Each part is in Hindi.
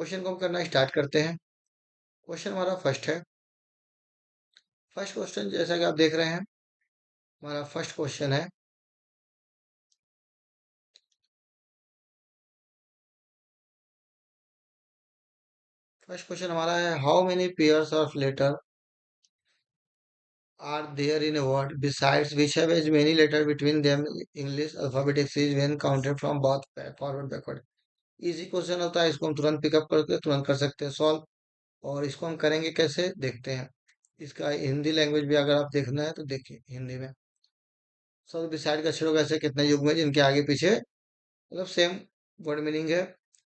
क्वेश्चन को हम करना स्टार्ट करते हैं। क्वेश्चन हमारा फर्स्ट है। फर्स्ट क्वेश्चन जैसा कि आप देख रहे हैं, हमारा फर्स्ट क्वेश्चन है। फर्स्ट क्वेश्चन हमारा है, how many pairs of letter are there in a word besides which have as many letter between them English alphabetic series when counted from both forward backward। Easy question होता है, इसको हम तुरंत पिकअप करके तुरंत कर सकते हैं सॉल्व। और इसको हम करेंगे कैसे, देखते हैं। इसका हिंदी लैंग्वेज भी अगर आप देखना है तो देखिए हिंदी में। सब बिसाइड का अक्षरों का ऐसे कितने युग में जिनके आगे पीछे मतलब सेम वर्ड मीनिंग है।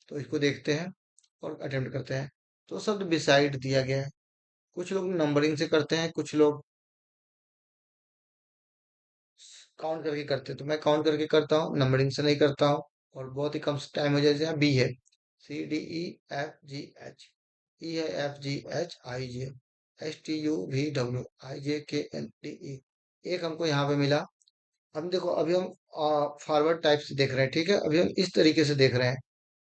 तो इसको देखते हैं और अटेम्प्ट करते हैं। तो शब्द बिसाइड दिया गया है। कुछ लोग नंबरिंग से करते हैं, कुछ लोग काउंट करके करते हैं। तो मैं काउंट करके करता हूँ, नंबरिंग से नहीं करता हूँ। और बहुत ही कम टाइम हो जाए। बी है, CDEFGH, ई है FGHIJ, STUVWIJKNDE। एक हमको यहाँ पे मिला। हम देखो, अभी हम फॉरवर्ड टाइप से देख रहे हैं, ठीक है। अभी हम इस तरीके से देख रहे हैं।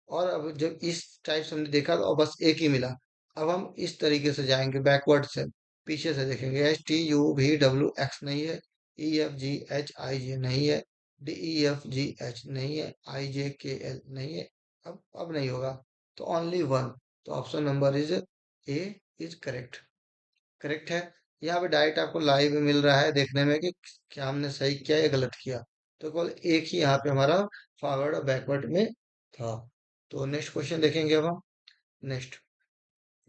और अब जब इस टाइप से हमने देखा तो बस एक ही मिला। अब हम इस तरीके से जाएंगे बैकवर्ड से, पीछे से देखेंगे। STUVWX नहीं है, EFGHIJ नहीं है, DEFGH नहीं है, IJKL नहीं है। अब नहीं होगा। तो ओनली वन। तो option number is a is correct. Correct है। यहाँ पे डायरेक्ट आपको लाइव मिल रहा है देखने में कि क्या हमने सही किया या गलत किया। तो केवल एक ही यहाँ पे हमारा फॉरवर्ड और बैकवर्ड में था। तो नेक्स्ट क्वेश्चन देखेंगे अब हम। नेक्स्ट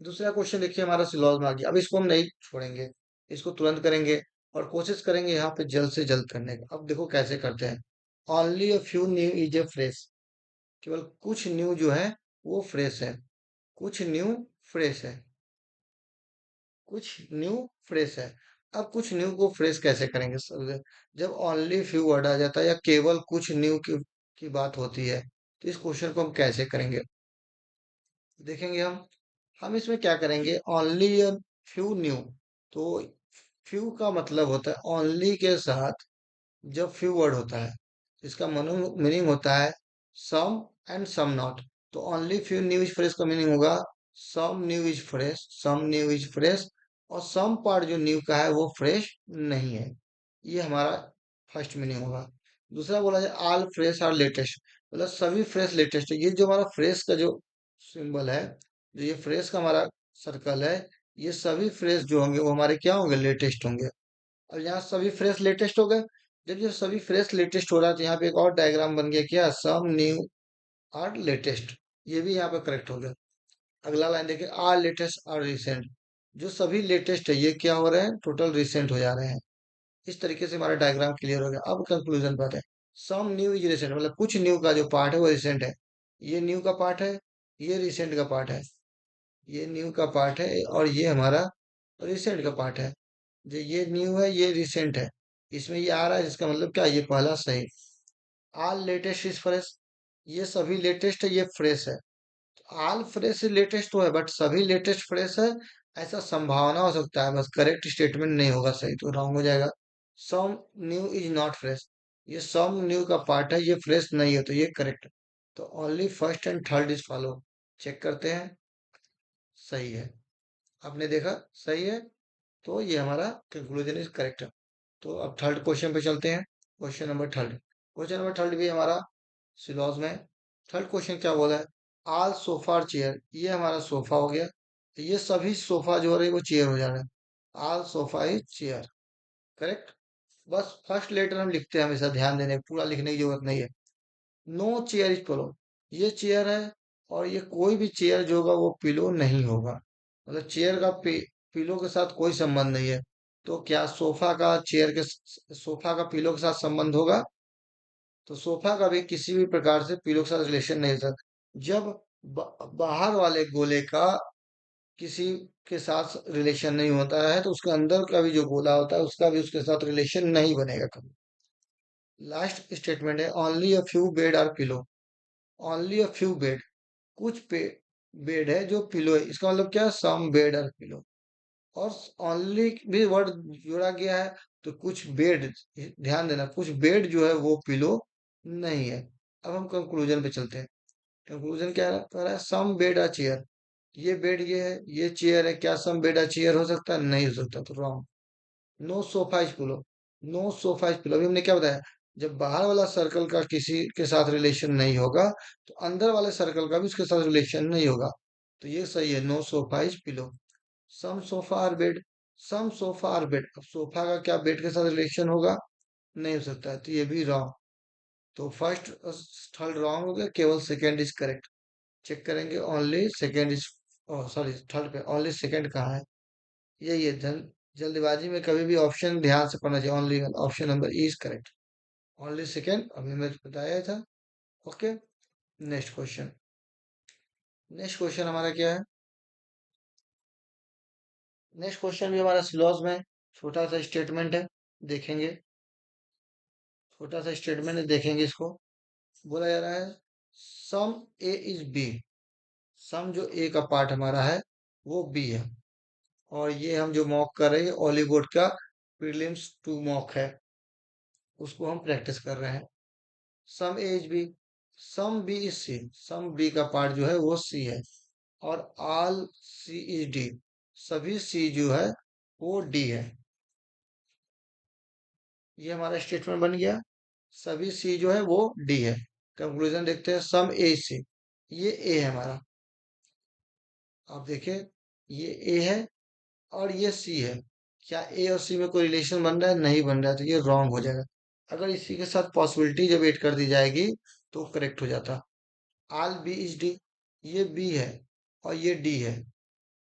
दूसरा क्वेश्चन देखिए, हमारा सिलॉज में आ गया। अब इसको हम नहीं छोड़ेंगे, इसको तुरंत करेंगे। और कोशिश करेंगे यहाँ पे जल्द से जल्द करने का। अब देखो कैसे करते हैं। Only a few new is a fresh. केवल कुछ न्यू जो है वो फ्रेश है। कुछ न्यू फ्रेश है। कुछ न्यू फ्रेश है। अब कुछ न्यू को फ्रेश कैसे करेंगे सर? जब ओनली फ्यू वर्ड आ जाता है या केवल कुछ न्यू की बात होती है, तो इस क्वेश्चन को हम कैसे करेंगे देखेंगे हम इसमें क्या करेंगे, ओनली फ्यू न्यू। तो फ्यू का मतलब होता है ओनली के साथ जब फ्यू वर्ड होता है, इसका मीनिंग होता है सम एंड सम नॉट। तो only few new is fresh का मीनिंग होगा some new is fresh, some new is fresh. और सम पार्ट जो न्यू का है वो फ्रेश नहीं है। ये हमारा फर्स्ट मीनिंग होगा। दूसरा बोला जाए ऑल फ्रेश और लेटेस्ट, मतलब सभी फ्रेश लेटेस्ट है। ये जो हमारा फ्रेश का जो सिंबल है, जो ये फ्रेश का हमारा सर्कल है, ये सभी फ्रेश जो होंगे वो हमारे क्या होंगे, लेटेस्ट होंगे। अब यहाँ सभी फ्रेश लेटेस्ट हो गए। जब ये सभी फ्रेश लेटेस्ट हो रहा है तो यहाँ पे एक और डायग्राम बन गया, क्या, सम न्यू और लेटेस्ट। ये भी यहाँ पे करेक्ट हो गया। अगला लाइन देखिए, आर लेटेस्ट और रिसेंट। जो सभी लेटेस्ट है ये क्या हो रहे हैं, टोटल रिसेंट हो जा रहे हैं। इस तरीके से हमारा डायग्राम क्लियर हो गया। अब कंक्लूजन पर है। सम न्यू इज रिसेंट, मतलब कुछ न्यू का जो पार्ट है वो रिसेंट है। ये न्यू का पार्ट है, ये रिसेंट का पार्ट है। ये न्यू का पार्ट है और ये हमारा रिसेंट का पार्ट है। जो ये न्यू है ये रिसेंट है। इसमें ये आ रहा है, जिसका मतलब क्या, ये पहला सही। ऑल लेटेस्ट इज फ्रेश, ये सभी लेटेस्ट है, ये फ्रेश है। ऑल फ्रेश लेटेस्ट तो है बट सभी लेटेस्ट फ्रेश है, ऐसा संभावना हो सकता है। बस करेक्ट स्टेटमेंट नहीं होगा, सही तो रॉन्ग हो जाएगा। Some new is not fresh, ये सम न्यू का पार्ट है, ये फ्रेश नहीं है, तो ये करेक्ट। तो only first and third is follow. Check करते हैं, सही है। आपने देखा सही है, तो ये हमारा कंक्लूजन इज करेक्ट। तो अब थर्ड क्वेश्चन पे चलते हैं। क्वेश्चन नंबर थर्ड भी हमारा सिलॉज में। थर्ड क्वेश्चन क्या बोला है, आल सोफा और चेयर। ये हमारा सोफा हो गया, ये सभी सोफा जो हो रहे हैं वो चेयर हो जा रहे हैं। आल सोफा इज चेयर, करेक्ट। बस फर्स्ट लेटर हम लिखते हैं, हमेशा ध्यान देने, पूरा लिखने की जरूरत नहीं है। नो चेयर इज पिलो, ये चेयर है। और ये कोई भी चेयर जो होगा वो पिलो नहीं होगा। मतलब चेयर का पिलो के साथ कोई संबंध नहीं है। तो क्या सोफा का सोफा का पिलो के साथ संबंध होगा? तो सोफा का भी किसी भी प्रकार से पिलो के साथ रिलेशन नहीं था। जब बाहर वाले गोले का किसी के साथ रिलेशन नहीं होता है तो उसके अंदर का भी जो गोला होता है उसका भी उसके साथ रिलेशन नहीं बनेगा कभी। लास्ट स्टेटमेंट है, only a few bed are pillow. Only a few bed, कुछ बेड है जो पिलो है, इसका मतलब क्या, सम बेड आर पिलो। और ओनली भी वर्ड जोड़ा गया है। तो कुछ बेड, ध्यान देना, कुछ बेड जो है वो पिलो नहीं है। अब हम कंक्लूजन पे चलते हैं। कंक्लूजन क्या कह रहा है? सम बेड अ चेयर। ये बेड ये है, ये चेयर है, क्या सम बेड अ चेयर हो सकता है? नहीं हो सकता, तो wrong. No sofa is pillow. No sofa is pillow, अभी हमने क्या बताया? जब बाहर वाला सर्कल का किसी के साथ रिलेशन नहीं होगा, तो अंदर वाले सर्कल का भी उसके साथ रिलेशन नहीं होगा। तो ये सही है, no sofa is pillow. Some sofa are bed. Some sofa are bed, अब सोफा का क्या बेड के साथ रिलेशन होगा? नहीं हो सकता है, तो ये भी रॉन्ग। तो फर्स्ट थर्ड रॉन्ग हो गया, केवल सेकंड इज करेक्ट। चेक करेंगे, only second is, sorry third पे ओनली सेकंड कहाँ है? यही है, जल्दबाजी में कभी भी ऑप्शन ध्यान से पढ़ना चाहिए। Only option number E is correct. Only second अभी मैं बताया था। Okay, next question. Next question हमारा क्या है? नेक्स्ट क्वेश्चन भी हमारा सिलॉज में छोटा सा स्टेटमेंट है, देखेंगे। छोटा सा स्टेटमेंट है, देखेंगे इसको। बोला जा रहा है सम ए इज बी। सम जो ए का पार्ट हमारा है वो बी है। और ये हम जो मॉक कर रहे हैं ऑलीवुड का प्रीलिम्स टू मॉक है, उसको हम प्रैक्टिस कर रहे हैं। Some A is B, some B is C. Some B का पार्ट जो है वो सी है। और ऑल सी इज डी, सभी सी जो है वो डी है। ये हमारा स्टेटमेंट बन गया। सभी सी जो है वो डी है। कंक्लूजन देखते हैं, सम ए सी। ये ए है हमारा। आप देखिए, ये ए है और ये सी है। क्या ए और सी में कोई रिलेशन बन रहा है? नहीं बन रहा है, तो ये रॉन्ग हो जाएगा। अगर इसी के साथ पॉसिबिलिटी जब ऐड कर दी जाएगी तो करेक्ट हो जाता। ऑल बी इज डी, ये बी है और ये डी है,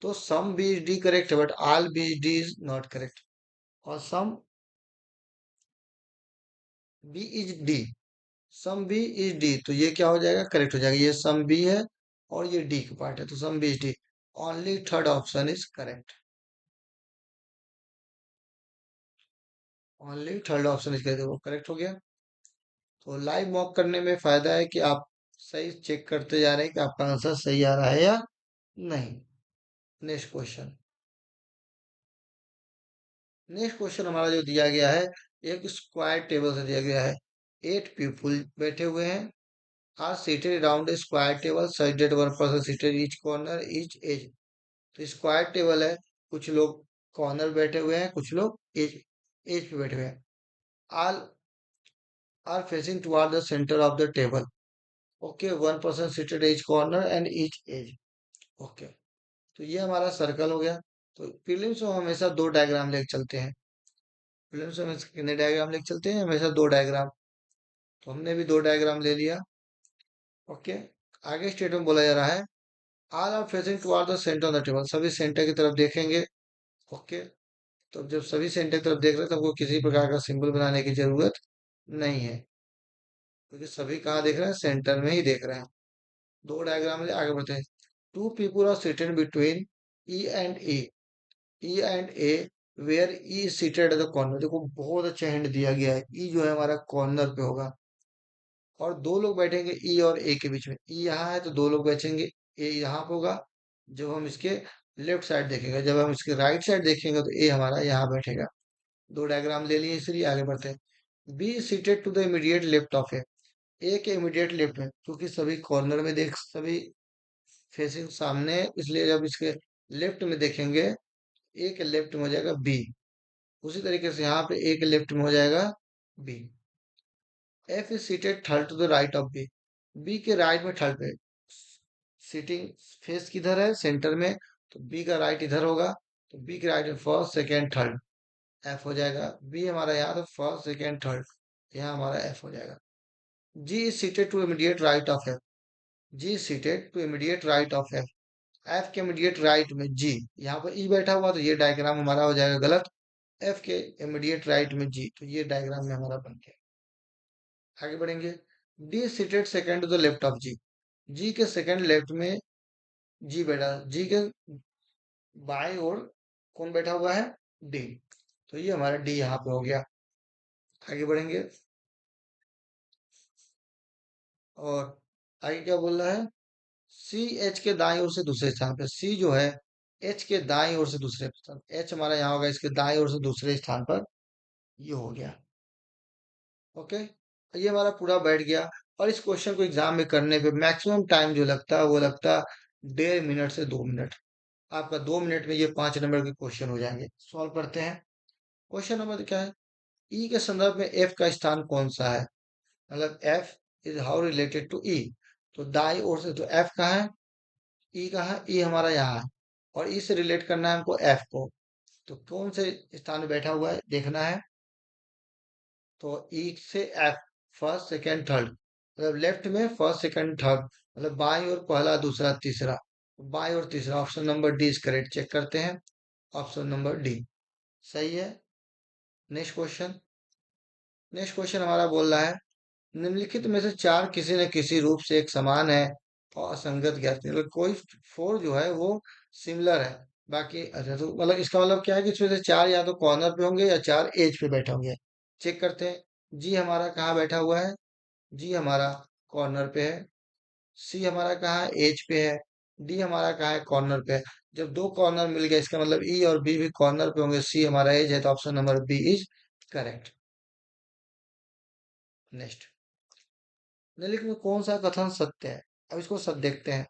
तो some B is D correct है, but all B is D is not correct. और some B is D, some B is D, तो ये क्या हो जाएगा? करेक्ट हो जाएगा। ये सम बी है और ये डी का पार्ट है, तो some B is D. Only third option is correct. Only third option is correct, वो करेक्ट हो गया। तो लाइव मॉक करने में फायदा है कि आप सही चेक करते जा रहे हैं कि आपका आंसर सही आ रहा है या नहीं। Next question. नेक्स्ट क्वेश्चन हमारा जो दिया गया है, एक स्क्वायर टेबल से दिया गया है। 8 पीपल बैठे हुए हैं, are seated around a square table such that one person seated each corner each edge. तो स्क्वायर टेबल है, कुछ लोग कॉर्नर बैठे हुए हैं, कुछ लोग एज एज पे बैठे हुए हैं। All are facing toward the centre of the table. Okay, one person seated each corner and each edge. Okay, तो ये हमारा सर्कल हो गया। तो प्रीलिम्स में हम हमेशा दो डायग्राम लेके चलते हैं। प्रीलिम्स में हमेशा कितने डायग्राम लेके चलते हैं? हमेशा दो डायग्राम। तो हमने भी दो डायग्राम ले लिया। ओके, आगे स्टेटमेंट बोला जा रहा है, all are facing toward the centre of the table. सभी सेंटर की तरफ देखेंगे। ओके, तो जब सभी सेंटर की तरफ देख रहे हैं तो हमको किसी प्रकार का सिंबल बनाने की जरूरत नहीं है, क्योंकि सभी कहाँ देख रहे हैं? सेंटर में ही देख रहे हैं। दो डायग्राम ले आगे बढ़ते हैं। Two people are seated between E and A. E and A, where E seated at the corner. देखो बहुत अच्छा हिंट दिया गया है, ई जो है हमारा कॉर्नर पे होगा। और दो लोग बैठेंगे ई और ए के बीच में। ई यहाँ है तो दो लोग बैठेंगे, ए यहाँ पे होगा। जब हम इसके लेफ्ट साइड देखेंगे, जब हम इसके राइट साइड देखेंगे तो ए हमारा यहाँ बैठेगा। दो डायग्राम ले लिए, इसलिए आगे बढ़ते हैं। B seated to the immediate left of A के इमीडिएट लेफ्ट में, क्योंकि सभी कॉर्नर में देख, सभी फेसिंग सामने है, इसलिए जब इसके लेफ्ट में देखेंगे, ए के लेफ्ट में हो जाएगा बी। उसी तरीके से यहाँ पे ए के लेफ्ट में हो जाएगा B. F is seated third to the right of B. B के राइट में थर्ड पे सीटिंग फेस किधर है? सेंटर में। तो बी का राइट इधर होगा, तो बी के राइट में फर्स्ट सेकेंड थर्ड, एफ हो जाएगा। बी हमारा यहाँ तो फर्स्ट सेकेंड थर्ड, यहाँ हमारा एफ हो जाएगा। G is seated to immediate right of F. G seated to immediate right of F. F के इमीडिएट राइट में जी, यहाँ पर ई बैठा हुआ, तो ये डायग्राम हमारा हो जाएगा गलत। एफ के इमीडिएट राइट में जी, तो ये डायग्राम में हमारा बन गया। आगे बढ़ेंगे। D seated second to the left of G. G के सेकंड लेफ्ट में जी बैठा, जी के बाएं ओर कौन बैठा हुआ है? डी। तो ये हमारा डी यहाँ पे हो गया। आगे बढ़ेंगे, और आगे क्या बोल रहा है? सी एच के दाएं ओर से दूसरे स्थान पर। सी जो है एच के दाएं ओर से दूसरे स्थान, एच हमारा यहाँ होगा, इसके दाएं ओर से दूसरे स्थान पर ये हो गया। ओके, ये हमारा पूरा बैठ गया। और इस क्वेश्चन को एग्जाम में करने पे मैक्सिमम टाइम जो लगता है वो लगता है 1.5 मिनट से 2 मिनट। आपका 2 मिनट में ये 5 नंबर के क्वेश्चन हो जाएंगे। सॉल्व करते हैं। क्वेश्चन नंबर क्या है? ई के संदर्भ में एफ का स्थान कौन सा है? मतलब F is how related to E. तो दाई ओर से तो एफ कहाँ है? ई कहाँ है? ई हमारा यहाँ है। और ई से रिलेट करना है हमको एफ को। तो कौन से स्थान में बैठा हुआ है देखना है। तो ई से एफ, फर्स्ट सेकंड थर्ड, मतलब लेफ्ट में फर्स्ट सेकंड थर्ड, मतलब बाई और पहला दूसरा तीसरा। बाई और तीसरा, option number D is correct. Check करते हैं। ऑप्शन नंबर डी सही है। Next question. नेक्स्ट क्वेश्चन हमारा बोल रहा है निम्नलिखित में से चार किसी न किसी रूप से एक समान है और असंगत ज्ञात कीजिए। मतलब कोई फोर जो है वो सिमिलर है, बाकी अच्छा, तो मतलब इसका मतलब क्या है कि इसमें से चार या तो कॉर्नर पे होंगे या चार एज पे बैठे होंगे। चेक करते हैं। जी हमारा कहाँ बैठा हुआ है? जी हमारा कॉर्नर पे है। सी हमारा कहाँ है? एज पे है। डी हमारा कहाँ है? कॉर्नर पे है। जब दो कॉर्नर मिल गए इसका मतलब ई और बी भी कॉर्नर पे होंगे। सी हमारा एज है, तो option number B is correct. Next. निम्नलिखित में कौन सा कथन सत्य है? अब इसको सब देखते हैं।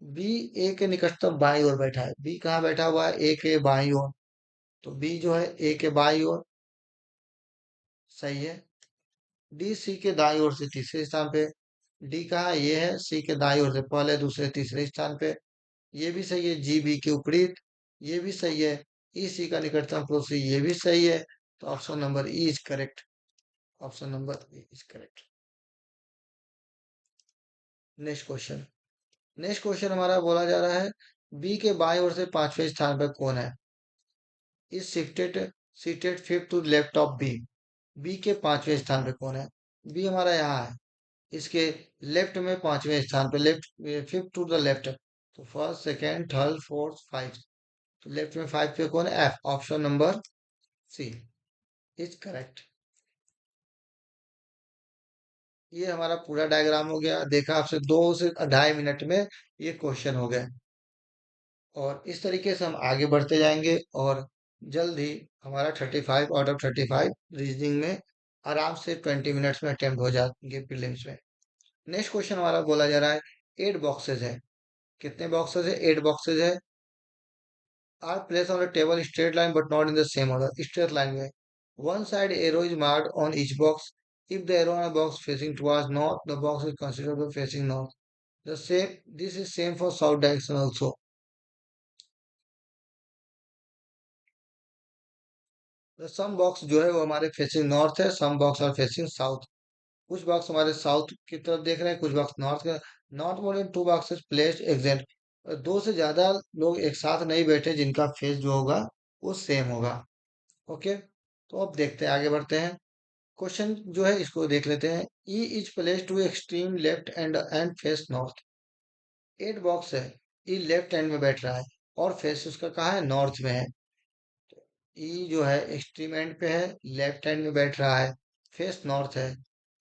बी ए के निकटतम बाईं ओर बैठा है। बी कहाँ बैठा हुआ है? ए के बाईं ओर। तो बी जो है ए के बाईं ओर, सही है। डी सी के दाईं ओर से तीसरे स्थान पे। डी कहाँ है? ये है सी के दाईं ओर से पहले दूसरे तीसरे स्थान पे। ये भी सही है। जी बी के विपरीत, ये भी सही है। ई सी का निकटतम पड़ोसी, ये भी सही है। तो option number E is correct. Option number E is correct. Next question. Next question हमारा बोला जा रहा है बी के बाईं ओर से पांचवें स्थान पर कौन है? Is shifted seated fifth to left of B. B के पांचवें स्थान पे कौन है? बी हमारा यहाँ है। इसके लेफ्ट में पांचवें स्थान पे, left, fifth to the left. तो first second third fourth five. तो लेफ्ट में फाइव पे कौन है? F. Option number C is correct. ये हमारा पूरा डायग्राम हो गया। देखा आपसे 2 से 2.5 मिनट में ये क्वेश्चन हो गए। और इस तरीके से हम आगे बढ़ते जाएंगे और जल्द ही हमारा 35 आउट ऑफ 35 रीजनिंग में आराम से 20 मिनट्स में अटेम्प्ट हो जाएंगे प्रीलिम्स में। नेक्स्ट क्वेश्चन हमारा बोला जा रहा है 8 बॉक्सेस है। कितने बॉक्सेस है? 8 बॉक्सेस है। Are place on the table straight line but not in the same order. Straight line में one side arrow is marked on each box. If the arrow on box facing towards north, the box is considered facing north. The same, this is same for south direction also. Some box जो है वो हमारे फेसिंग नॉर्थ है, some box are facing south. कुछ बॉक्स हमारे साउथ की तरफ देख रहे हैं, कुछ बॉक्स नॉर्थ के। Not more than 2 boxes placed exact. दो से ज्यादा लोग एक साथ नहीं बैठे जिनका फेस जो होगा वो सेम होगा। ओके, तो अब देखते हैं, आगे बढ़ते हैं। क्वेश्चन जो है इसको देख लेते हैं। E is place to extreme left and face north. 8 box है। ई लेफ्ट हैंड में बैठ रहा है और फेस उसका कहाँ है? नॉर्थ में है। ई जो है एक्सट्रीम एंड पे है, लेफ्ट हैंड में बैठ रहा है, फेस नॉर्थ है।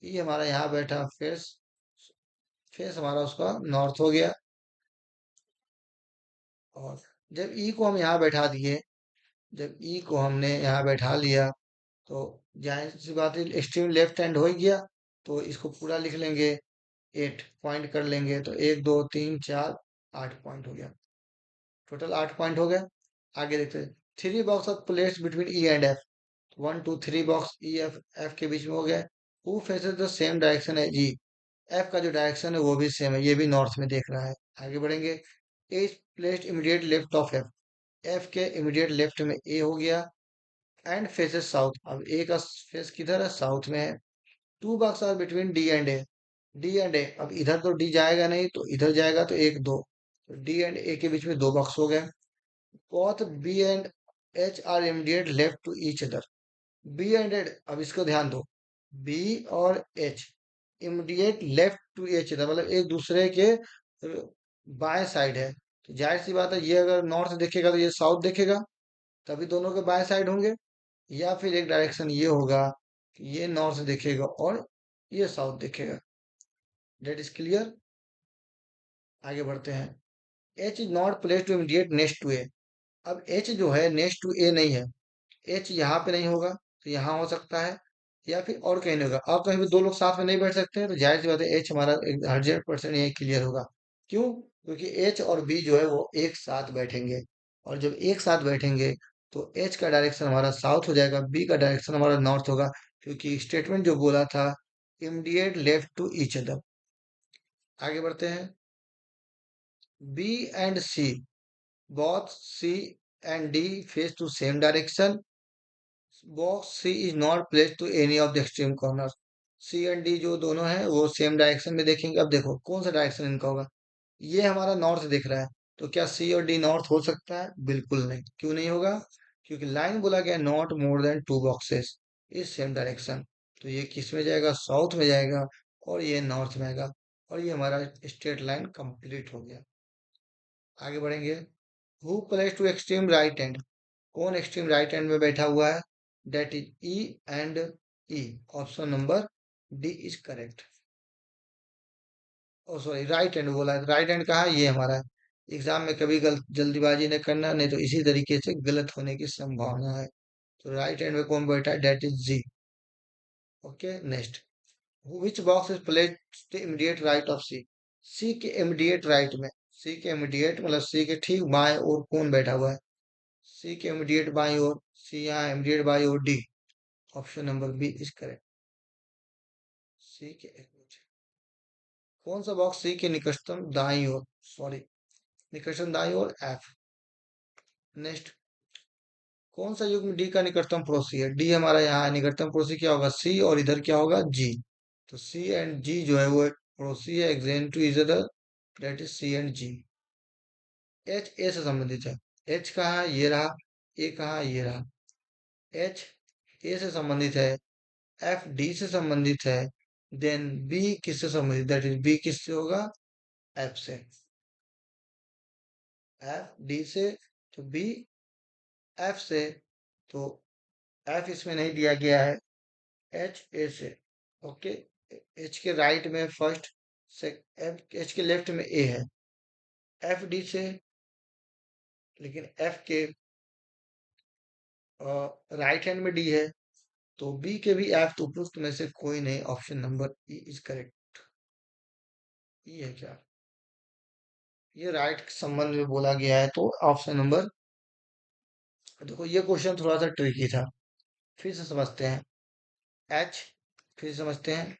ई हमारा यहाँ बैठा, फेस फेस हमारा उसका नॉर्थ हो गया। और जब ई को हम यहाँ बैठा दिए, जब ई को हमने यहाँ बैठा लिया, तो जाहिर सी बात है एक्सट्रीम लेफ्ट हैंड हो ही गया। तो इसको पूरा लिख लेंगे, 8 पॉइंट कर लेंगे। तो 1 2 3 4 8 पॉइंट हो गया। टोटल 8 पॉइंट हो गया। आगे देखते हैं। 3 box of place between E and F. 1 2 3 box E F F के बीच में हो गया। Who faces the same direction है जी। एफ का जो डायरेक्शन है वो भी सेम है, ये भी नॉर्थ में देख रहा है। आगे बढ़ेंगे। A is placed immediate left of F. F के इमीडिएट लेफ्ट में ए हो गया। And faces south. अब ए का फेस किधर है? साउथ में है। 2 box are between D and A. D and A, अब इधर तो डी जाएगा नहीं तो इधर जाएगा, तो 1 2। तो डी एंड ए के बीच में 2 बॉक्स हो गए। Both B and H are immediate left to each other. B and H, अब इसको ध्यान दो। बी और H immediate left to H, मतलब एक दूसरे के बाएं साइड है। तो जाहिर सी बात है ये अगर नॉर्थ देखेगा तो ये साउथ देखेगा, तभी दोनों के बाएं साइड होंगे। या फिर एक डायरेक्शन ये होगा कि ये नॉर्थ देखेगा और ये साउथ देखेगा। That is clear. आगे बढ़ते हैं। H is not place to immediate next to A. अब एच जो है नेक्स्ट टू ए नहीं है। एच यहाँ पे नहीं होगा तो यहाँ हो सकता है, या फिर और कहीं नहीं होगा। अब कहीं भी दो लोग साथ में नहीं बैठ सकते हैं तो जाहिर सी बात है एच हमारा 100% यही क्लियर होगा। क्यों? क्योंकि एच और बी जो है वो एक साथ बैठेंगे, और जब एक साथ बैठेंगे तो एच का डायरेक्शन हमारा साउथ हो जाएगा, बी का डायरेक्शन हमारा नॉर्थ होगा, क्योंकि स्टेटमेंट जो बोला था, immediate left to each other. आगे बढ़ते हैं। B and C, both C and D face to same direction. Box C is not placed to any of the extreme corners. C and D जो दोनों हैं वो सेम डायरेक्शन में देखेंगे। अब देखो कौन सा डायरेक्शन इनका होगा। ये हमारा नॉर्थ दिख रहा है, तो क्या C और D नॉर्थ हो सकता है? बिल्कुल नहीं। क्यों नहीं होगा? क्योंकि लाइन बोला गया not more than two boxes इस सेम डायरेक्शन। तो ये किस में जाएगा? साउथ में जाएगा, और ये नॉर्थ में आएगा, और ये हमारा स्ट्रेट लाइन कंप्लीट हो गया। आगे बढ़ेंगे। Who place to extreme right hand, कौन एक्सट्रीम राइट हैंड में बैठा हुआ है? That is E and E. Option number D is correct. Oh sorry, right hand बोला है, राइट हैंड कहा है? ये हमारा है। एग्जाम में कभी जल्दीबाजी नहीं करना, नहीं तो इसी तरीके से गलत होने की संभावना है। तो राइट हैंड में कौन बैठा है? That is G. Okay, next. Which box is placed immediate right of C, C के इमीडिएट राइट में, सी के इमीडिएट मतलब सी के ठीक बाएं ओर कौन बैठा हुआ है? सी के इमीडिएट बाईं ओर, सी यहाँ इमीडिएट बाईं ओर, D. Option number B is correct. C के कौन सा बॉक्स सी के निकटतम दाईं ओर, सॉरी निकटतम दाईं ओर, एफ। नेक्स्ट। कौन सा युग्म डी का निकटतम पड़ोसी है? डी हमारा यहाँ है, निकटतम पड़ोसी क्या होगा? सी, और इधर क्या होगा? जी। तो सी एंड जी जो है वो एक पड़ोसी है, adjacent to each other, that is C and G. H A से संबंधित है। एच कहाँ है? ये रहा। ए कहाँ है? ये रहा। एच ए से संबंधित है, एफ डी से संबंधित है, देन बी किससे संबंधित? दैट इज बी किससे होगा? एफ से। एफ डी से, तो बी एफ से। तो एफ इसमें नहीं दिया गया है, एच ए से। ओके। एच के राइट में फर्स्ट से, एफ एच के लेफ्ट में ए है, एफ डी से, लेकिन एफ के राइट हैंड में डी है, तो बी के भी एफ, तो उपरोक्त में से कोई नहीं। Option number E is correct. E है क्या? ये राइट के संबंध में बोला गया है, तो ऑप्शन नंबर। देखो ये क्वेश्चन थोड़ा सा ट्रिकी था, फिर से समझते हैं। एच, फिर से समझते हैं।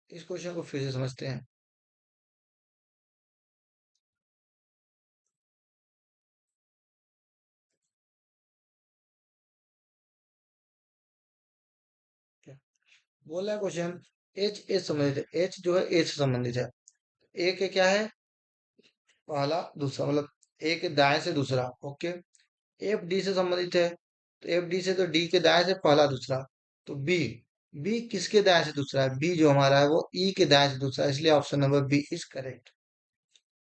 इस क्वेश्चन को फिर से समझते हैं। क्या बोला है क्वेश्चन? एच ए संबंधित है, एच जो है ए से संबंधित है। ए के क्या है? पहला दूसरा, मतलब ए के दाएं से दूसरा। ओके। एफ डी से संबंधित है, तो एफ डी से तो डी के दाएं से पहला दूसरा। तो बी, बी किसके दाएं से दूसरा है? बी जो हमारा है वो ई के दाएं से दूसरा है, इसलिए option number B is correct.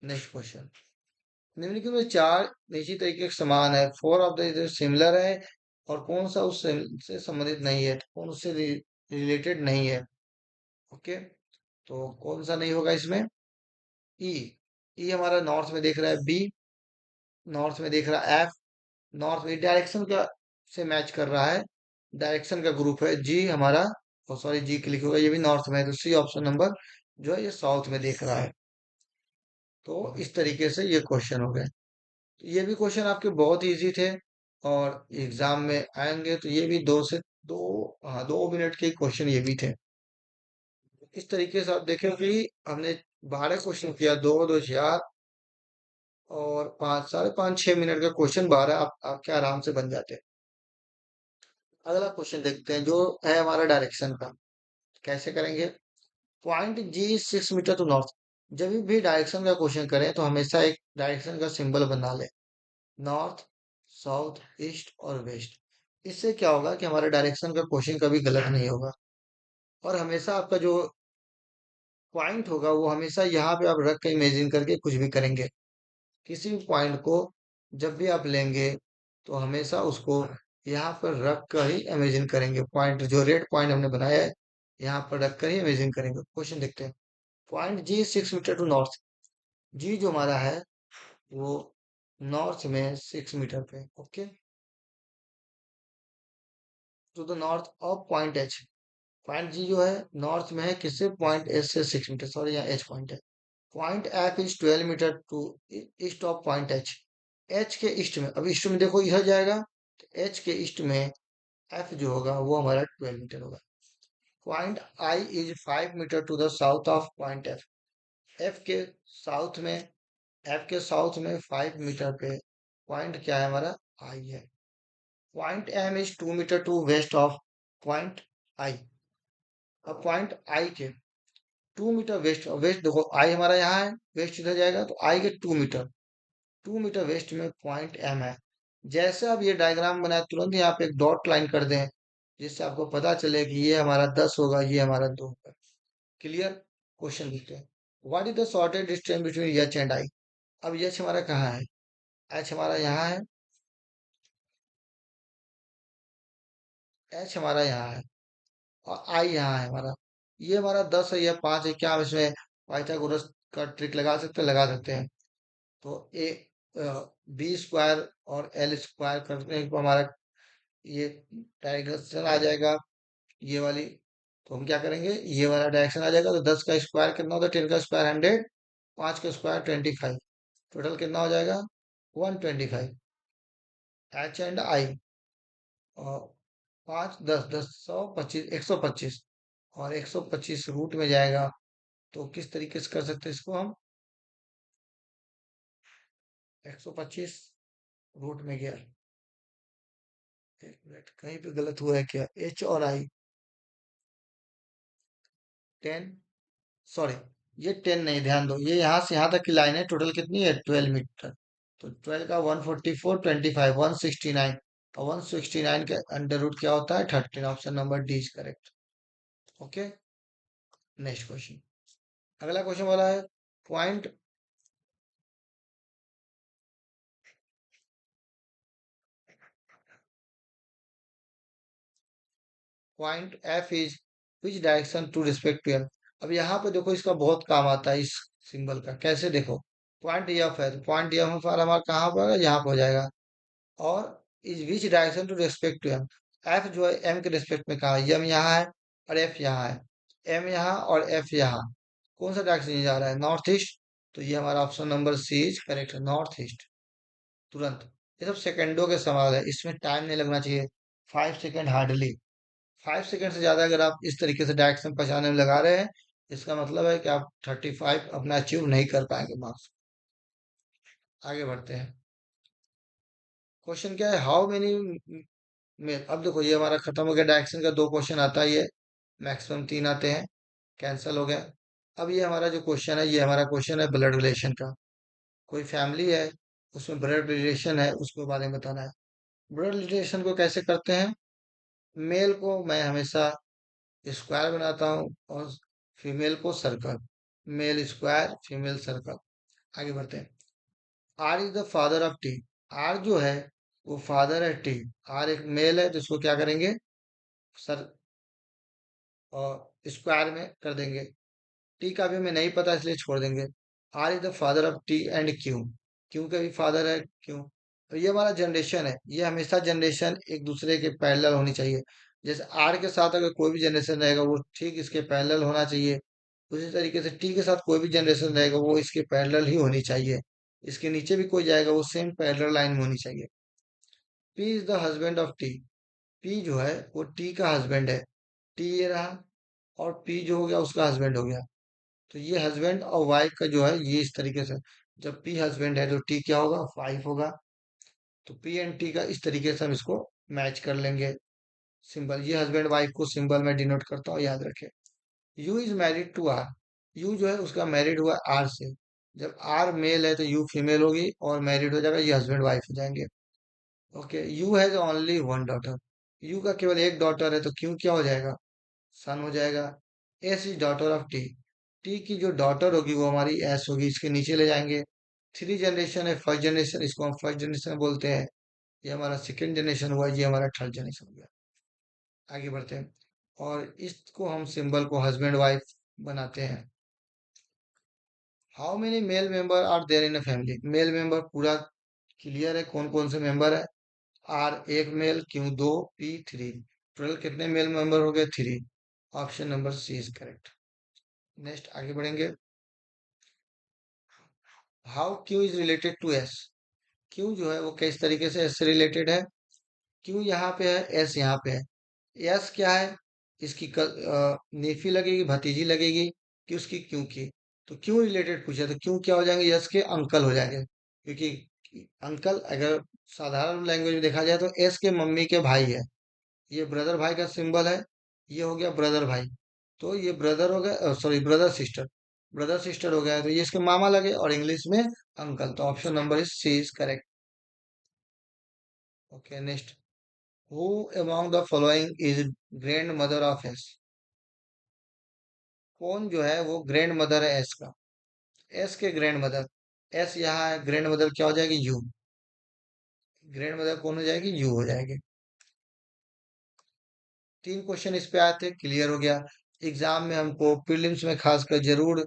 Next question. निम्नलिखित में चार निश्चित तरीके के समान है, फोर ऑफ द सिमिलर है, और कौन सा उससे संबंधित नहीं है, तो कौन उससे रिलेटेड नहीं है? ओके। तो कौन सा नहीं होगा इसमें? ई। ई हमारा नॉर्थ में देख रहा है, बी नॉर्थ में देख रहा है, एफ नॉर्थ में डायरेक्शन का से मैच कर रहा है, डायरेक्शन का ग्रुप है। जी हमारा, सॉरी जी क्लिक होगा, ये भी नॉर्थ में है, तो सी ऑप्शन नंबर जो है ये साउथ में देख रहा है। तो इस तरीके से ये क्वेश्चन हो गए। तो ये भी क्वेश्चन आपके बहुत इजी थे, और एग्जाम में आएंगे तो ये भी दो से दो, हाँ 2 मिनट के क्वेश्चन ये भी थे। इस तरीके से आप देखें कि हमने 12 क्वेश्चन किया, दो दो चार, और पाँच, 5.5 6 मिनट का क्वेश्चन 12 आपके आराम से बन जाते हैं। अगला क्वेश्चन देखते हैं जो है हमारा डायरेक्शन का। कैसे करेंगे? Point G 6 metre to north. जब भी डायरेक्शन का क्वेश्चन करें तो हमेशा एक डायरेक्शन का सिंबल बना ले, नॉर्थ, साउथ, ईस्ट और वेस्ट। इससे क्या होगा कि हमारा डायरेक्शन का क्वेश्चन कभी गलत नहीं होगा, और हमेशा आपका जो पॉइंट होगा वो हमेशा यहाँ पे आप रख के इमेजिन करके कुछ भी करेंगे। किसी भी पॉइंट को जब भी आप लेंगे तो हमेशा उसको यहाँ पर रख कर ही इमेजिन करेंगे। पॉइंट जो रेड पॉइंट हमने बनाया है यहाँ पर रख कर ही इमेजिन करेंगे। क्वेश्चन देखते हैं। Point G 6 metre to north, G जो हमारा है वो नॉर्थ में 6 मीटर पे। Okay, to the north of point H. Point G जो है नॉर्थ में है किससे, पॉइंट एच से 6 मीटर, सॉरी यहाँ एच पॉइंट है। Point F is 12 metre to east of point H. H के ईस्ट में, अब ईस्ट में देखो इधर जाएगा, तो एच के ईस्ट में एफ जो होगा वो हमारा 12 मीटर होगा। Point I is 5 metre to the south of point F. F के साउथ में, एफ के साउथ में 5 मीटर पे पॉइंट क्या है हमारा, आई है। Point M is 2 metre to west of point I. अब पॉइंट आई के 2 मीटर वेस्ट, वेस्ट देखो आई हमारा यहाँ है, वेस्ट इधर जाएगा तो आई के 2 मीटर, 2 मीटर वेस्ट में पॉइंट एम है। जैसे आप ये डायग्राम बनाए तुरंत यहाँ पे एक डॉट लाइन कर दें, जिससे आपको पता चले कि ये हमारा 10 होगा, ये हमारा 2 होगा। क्लियर। क्वेश्चन लिखते हैं, what is the shortest distance between H and I. अब एच हमारा कहाँ है, एच हमारा यहाँ है, एच हमारा यहाँ है, और आई यहाँ है हमारा। ये हमारा 10 है, ये 5 है, क्या हम इसमें पाइथागोरस का ट्रिक लगा सकते हैं, लगा सकते हैं। तो ए बी स्क्वायर और एल स्क्वायर करने को हमारा ये डायरेक्शन आ जाएगा, ये वाली। तो हम क्या करेंगे, ये वाला डायरेक्शन आ जाएगा, तो 10 का स्क्वायर कितना होता है, 10 का स्क्वायर 100, 5 का स्क्वायर 25, टोटल कितना हो जाएगा 125। एच एंड आई, और 5 10 10 125, 125, और 125 रूट में जाएगा। तो किस तरीके से कर सकते हैं इसको हम, 125 रूट में गया, एक मिनट कहीं पे गलत हुआ है क्या, एच और आई 10, सॉरी ये 10 नहीं, ध्यान दो, ये यहाँ से यहाँ तक की लाइन है, टोटल कितनी है 12 मीटर। तो 12 का 144, 25, 169, और 169 के अंडर रूट क्या होता है 13। Option number D is correct. Okay, next question. अगला क्वेश्चन वाला है, point point F is which direction to respect to M. अब यहाँ पे देखो इसका बहुत काम आता है, इस सिंबल का कैसे देखो, पॉइंट एफ है तो पॉइंट एफ पर हमारा कहाँ पर, यहाँ पर हो जाएगा। और is which direction to respect to M. F जो है एम के रिस्पेक्ट में कहा, एम यहाँ है और एफ यहाँ है, एम यहाँ और एफ यहाँ, कौन सा डायरेक्शन जा रहा है, नॉर्थ ईस्ट। तो ये हमारा option number C is correct है, नॉर्थ ईस्ट। तुरंत, ये सब सेकंडों के सवाल है, इसमें टाइम नहीं लगना चाहिए, 5 सेकंड हार्डली। 5 सेकंड से ज्यादा अगर आप इस तरीके से डायरेक्शन पहचानने में लगा रहे हैं, इसका मतलब है कि आप 35 अपना अचीव नहीं कर पाएंगे मार्क्स। आगे बढ़ते हैं, क्वेश्चन क्या है, हाउ मेनी में। अब देखो ये हमारा खत्म हो गया, डायरेक्शन का 2 क्वेश्चन आता है, ये मैक्सिमम 3 आते हैं, कैंसिल हो गया। अब ये हमारा जो क्वेश्चन है, ये हमारा क्वेश्चन है ब्लड रिलेशन का। कोई फैमिली है, उसमें ब्लड रिलेशन है, उसके बारे में बताना है। ब्लड रिलेशन को कैसे करते हैं, मेल को मैं हमेशा स्क्वायर बनाता हूँ, और फीमेल को circle, male square female circle. आगे बढ़ते हैं, R is the father of T. R जो है वो फादर है टी। आर एक मेल है तो इसको क्या करेंगे, सर और स्क्वायर में कर देंगे। टी का भी हमें नहीं पता इसलिए छोड़ देंगे। R is the father of T and Q. Q का भी फादर है क्यू। तो ये हमारा जनरेशन है, ये हमेशा जनरेशन एक दूसरे के पैरेलल होनी चाहिए। जैसे आर के साथ अगर कोई भी जनरेशन रहेगा वो ठीक इसके पैरेलल होना चाहिए, उसी तरीके से टी के साथ कोई भी जनरेशन रहेगा वो इसके पैरेलल ही होनी चाहिए। इसके नीचे भी कोई जाएगा वो सेम पैरेलल लाइन में होनी चाहिए। P is the husband of T. P जो है वो टी का हस्बैंड है, टी ये रहा, और पी जो हो गया उसका हस्बैंड हो गया। तो ये हस्बैंड और वाइफ का जो है ये इस तरीके से, जब पी हस्बैंड है तो टी क्या होगा, वाइफ होगा। तो पी एंड टी का इस तरीके से हम इसको मैच कर लेंगे। सिंबल, ये हस्बैंड वाइफ को सिंबल में डिनोट करता हूँ, याद रखें। U is married to R. U जो है उसका मैरिड हुआ आर से। जब आर मेल है तो यू फीमेल होगी और मैरिड हो जाएगा, ये हस्बैंड वाइफ हो जाएंगे। Okay, you has only one daughter. You का केवल एक डॉटर है तो क्यों क्या हो जाएगा, सन हो जाएगा। S is daughter of T. T की जो डॉटर होगी वो हमारी एस होगी, इसके नीचे ले जाएंगे। 3 जनरेशन है, फर्स्ट जनरेशन, इसको हम फर्स्ट जनरेशन बोलते हैं। ये हमारा सेकंड जनरेशन हुआ, ये हमारा थर्ड जनरेशन हो गया। आगे बढ़ते हैं, और इसको हम सिंबल को हस्बैंड वाइफ बनाते हैं। How many male member are there in a family? Male member पूरा क्लियर है, कौन कौन से मेंबर है। आर एक मेल, क्यों दो, पी थ्री। टोटल कितने मेल मेंबर हो गए? Three. Option number C is correct. Next आगे बढ़ेंगे। How Q is related to S? Q जो है वो किस तरीके से एस से रिलेटेड है? क्यू यहाँ पे है, एस यहाँ पे है। यस क्या है? इसकी नेफी लगेगी, भतीजी लगेगी कि उसकी क्यों की। तो क्यों रिलेटेड पूछा तो क्यों क्या हो जाएंगे? यस के अंकल हो जाएंगे, क्योंकि अंकल अगर साधारण लैंग्वेज में देखा जाए तो एस के मम्मी के भाई है। ये ब्रदर भाई का सिंबल है। ये हो गया ब्रदर भाई। तो ये ब्रदर हो गया, sorry brother sister. Brother sister हो गया तो ये इसके मामा लगे, और इंग्लिश में अंकल। तो option number is C is correct. Okay next. Who among the following is grand mother of S? कौन जो है वो ग्रैंड मदर है एस का? एस के ग्रैंड मदर। एस यहाँ है, ग्रैंड मदर क्या हो जाएगी? यू। ग्रैंड मदर कौन हो जाएगी? यू हो जाएगी। तीन क्वेश्चन इस पे आए थे, क्लियर हो गया। एग्जाम में हमको प्रीलिम्स में खासकर जरूर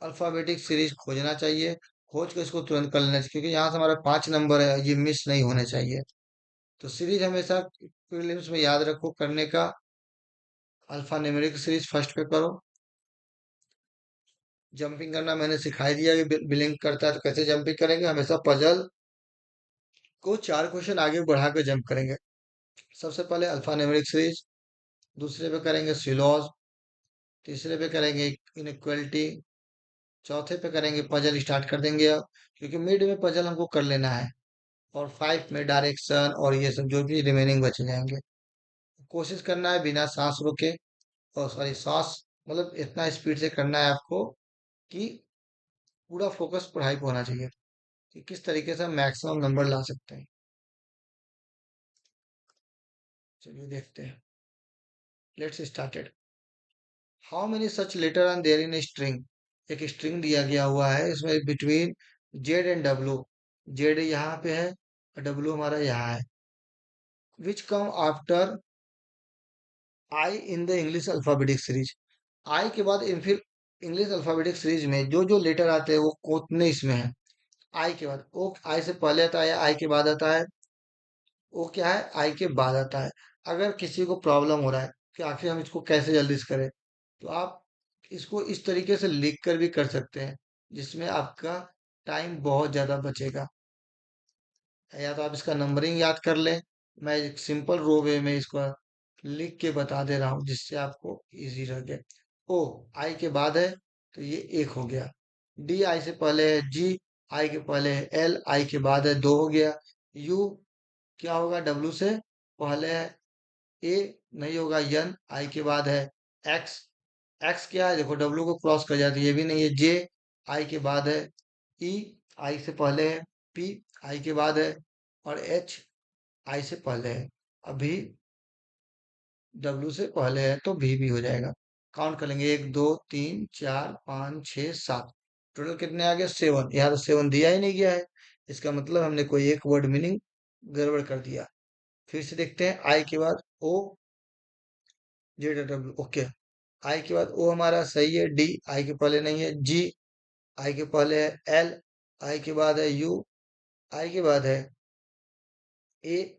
अल्फाबेटिक सीरीज खोजना चाहिए। खोज के इसको तुरंत कर लेना चाहिए, क्योंकि यहाँ से हमारा 5 नंबर है, ये मिस नहीं होने चाहिए। तो सीरीज हमेशा प्रीलिम्स में याद रखो करने का। अल्फा न्यूमेरिक सीरीज फर्स्ट पे करो। जंपिंग करना मैंने सिखाई दिया कि बिलिंक करता है तो कैसे जंपिंग करेंगे। हमेशा पजल को 4 क्वेश्चन आगे बढ़ा कर जंप करेंगे। सबसे पहले अल्फा न्यूमेरिक सीरीज, दूसरे पे करेंगे सिलॉज, तीसरे पे करेंगे इनइक्वालिटी, चौथे पे करेंगे पजल स्टार्ट कर देंगे अब, क्योंकि मिड में पजल हमको कर लेना है। और 5 में डायरेक्शन और ये सब जो भी रिमेनिंग बचे जाएंगे। कोशिश करना है बिना सांस रोके, और सॉरी सांस मतलब इतना स्पीड से करना है आपको कि पूरा फोकस पढ़ाई पे होना चाहिए, कि किस तरीके से हम मैक्सिमम नंबर ला सकते हैं। चलिए देखते हैं। Let's started. How many such letter are there in string? एक स्ट्रिंग दिया गया हुआ है, इसमें between Z and W. Z यहाँ पे है और डब्लू हमारा यहाँ है। Which come after I in the English alphabetic series? I के बाद इन फिर इंग्लिश अल्फाबेटिक सीरीज में जो जो लेटर आते हैं वो कितने इसमें है? आई के बाद ओ, आई से पहले आता है, आई के बाद आता है। वो क्या है? आई के बाद आता है। अगर किसी को प्रॉब्लम हो रहा है कि आखिर हम इसको कैसे जल्दी से करें, तो आप इसको इस तरीके से लिख कर भी कर सकते हैं, जिसमें आपका टाइम बहुत ज्यादा बचेगा। या तो आप इसका नंबरिंग याद कर लें। मैं एक सिंपल रो वे में इसको लिख के बता दे रहा हूँ, जिससे आपको इजी लगे। ओ आई के बाद है तो ये एक हो गया। डी आई से पहले है, जी आई के पहले है, एल आई के बाद है, दो हो गया। यू क्या होगा? डब्ल्यू से पहले है। ए नहीं होगा, यन आई के बाद है। एक्स, एक्स क्या है? देखो डब्ल्यू को क्रॉस कर जाती है, ये भी नहीं है। जे आई के बाद है। ई आई से पहले है। पी आई के बाद है। और एच आई से पहले है। अभी डब्ल्यू से पहले है तो भी हो जाएगा। काउंट कर लेंगे, 1 2 3 4 5 6 7। टोटल कितने आ गए? 7। यहाँ तो 7 दिया ही नहीं गया है, इसका मतलब हमने कोई एक वर्ड मीनिंग गड़बड़ कर दिया। फिर से देखते हैं। आई के बाद ओ, जेड डब्ल्यू, ओके। आई के बाद ओ हमारा सही है। डी आई के पहले नहीं है। जी आई के पहले है। एल आई के बाद है। यू आई के बाद है। ए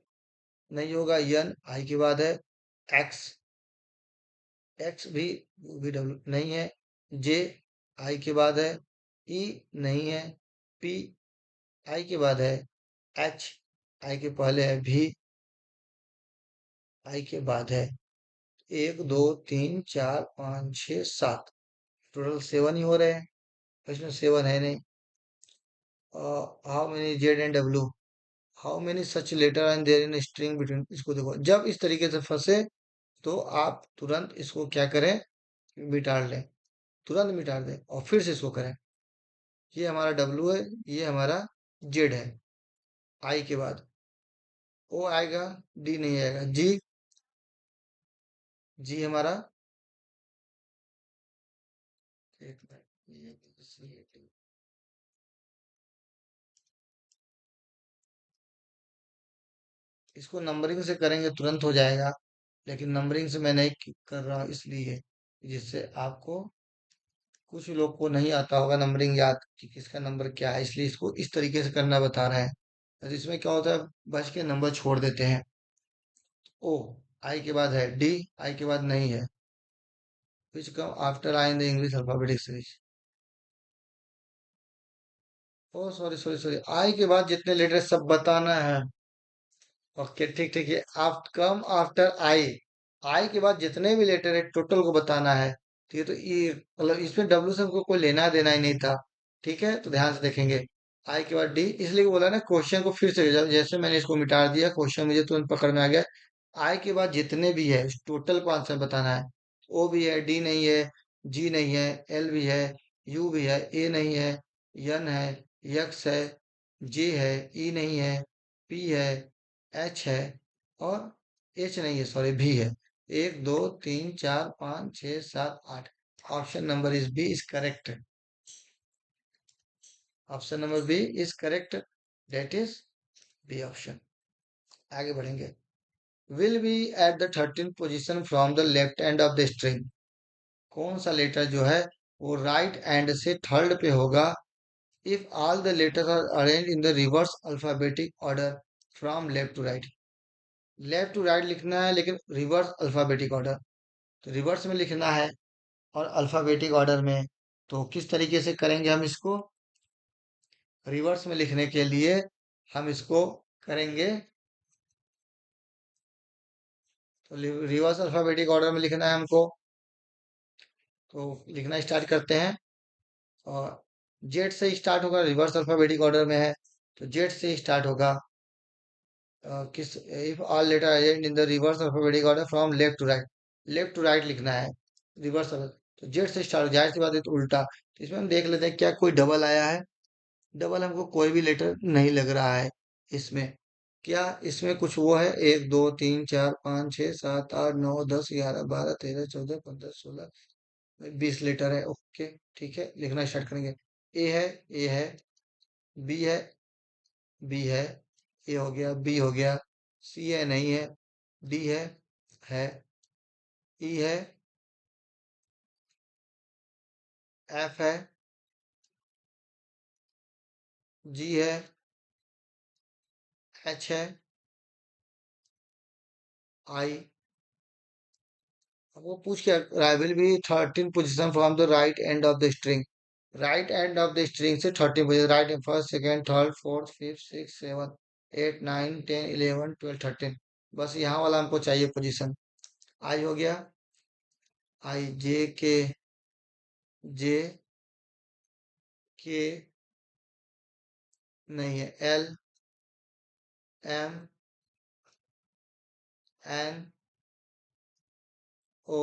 नहीं होगा, यन आई के बाद है। एक्स, एक्स भी डब्ल्यू नहीं है। जे आई के बाद है। ई नहीं है। पी आई के बाद है। एच आई के पहले है। भी आई के बाद है। 1 2 3 4 5 6 7, टोटल 7 ही हो रहे हैं। इसमें 7 है नहीं। How many Z and W? How many such letter and there in string between? इसको देखो, जब इस तरीके से फंसे तो आप तुरंत इसको क्या करें? मिटा लें, तुरंत मिटा दें और फिर से इसको करें। ये हमारा डब्ल्यू है, ये हमारा जेड है। आई के बाद ओ आएगा, डी नहीं आएगा। जी, जी हमारा एक मिनट, इसको नंबरिंग से करेंगे तुरंत हो जाएगा, लेकिन नंबरिंग से मैं नहीं कर रहा हूँ इसलिए, जिससे आपको कुछ लोग को नहीं आता होगा नंबरिंग याद कि किसका नंबर क्या है, इसलिए इसको इस तरीके से करना बता रहे हैं। तो इसमें क्या होता है, बच के नंबर छोड़ देते हैं। ओ, आई के बाद है डी, आई के बाद नहीं है। Which come after I in the English alphabetic series. Oh sorry sorry sorry, I के बाद जितने लेटर सब बताना है। ओके ठीक ठीक है, आप कम आफ्टर आई, आई के बाद जितने भी लेटर है टोटल को बताना है। ठीक है, तो ये मतलब इसमें डब्ल्यू से हमको कोई लेना देना ही नहीं था। ठीक है, तो ध्यान से देखेंगे। आई के बाद डी, इसलिए बोला ना क्वेश्चन को फिर से जैसे मैंने इसको मिटा दिया, क्वेश्चन मुझे तुरंत पकड़ में आ गया। आई के बाद जितने भी है टोटल को आंसर बताना है। ओ भी है, डी नहीं है, जी नहीं है, एल भी है, यू भी है, ए नहीं है, एन है, यक्स है, जे है, ई नहीं है, पी है, एच है, और एच नहीं है, सॉरी भी है। एक दो तीन चार पाँच छः सात आठ। Option number is B is correct. Option number B is correct, that is B option. आगे बढ़ेंगे। Will be at the 13 position from the left end of the string. कौन सा लेटर जो है वो राइट एंड से थर्ड पे होगा, if all the letter are arrange in the reverse alphabetic order from left to right. Left to right लिखना है लेकिन रिवर्स अल्फाबेटिक ऑर्डर, तो रिवर्स में लिखना है और अल्फाबेटिक ऑर्डर में। तो किस तरीके से करेंगे हम इसको, रिवर्स में लिखने के लिए हम इसको करेंगे, तो रिवर्स अल्फाबेटिक ऑर्डर में लिखना है हमको। तो लिखना स्टार्ट करते हैं, और जेड से स्टार्ट होगा, रिवर्स अल्फाबेटिक ऑर्डर में है तो जेड से स्टार्ट होगा। किस, if all letter arranged in the reverse alphabetic order from left to right, left to right लिखना है रिवर्स। तो जेड से स्टार्ट, जाहिर सी बात है तो उल्टा। तो इसमें हम देख लेते हैं क्या कोई डबल आया है। डबल हमको कोई भी लेटर नहीं लग रहा है इसमें। क्या इसमें कुछ वो है, एक दो तीन चार पाँच छः सात आठ नौ दस ग्यारह बारह तेरह चौदह पंद्रह सोलह 20 लेटर है। ओके ठीक है, लिखना स्टार्ट करेंगे। ए है, ए है, बी है, बी है, ए हो गया, बी हो गया, सी है नहीं है, डी है, ई है, एफ है, जी है, एच है, आई। अब वो पूछ क्या रहा है, will be 13 position from the right end of the string. Right end of the string से 13 position, right end first second third fourth fifth six seven eight nine ten eleven twelve 13। बस यहाँ वाला हमको चाहिए पोजीशन। आई हो गया, आई जे के, जे के नहीं है, L M N O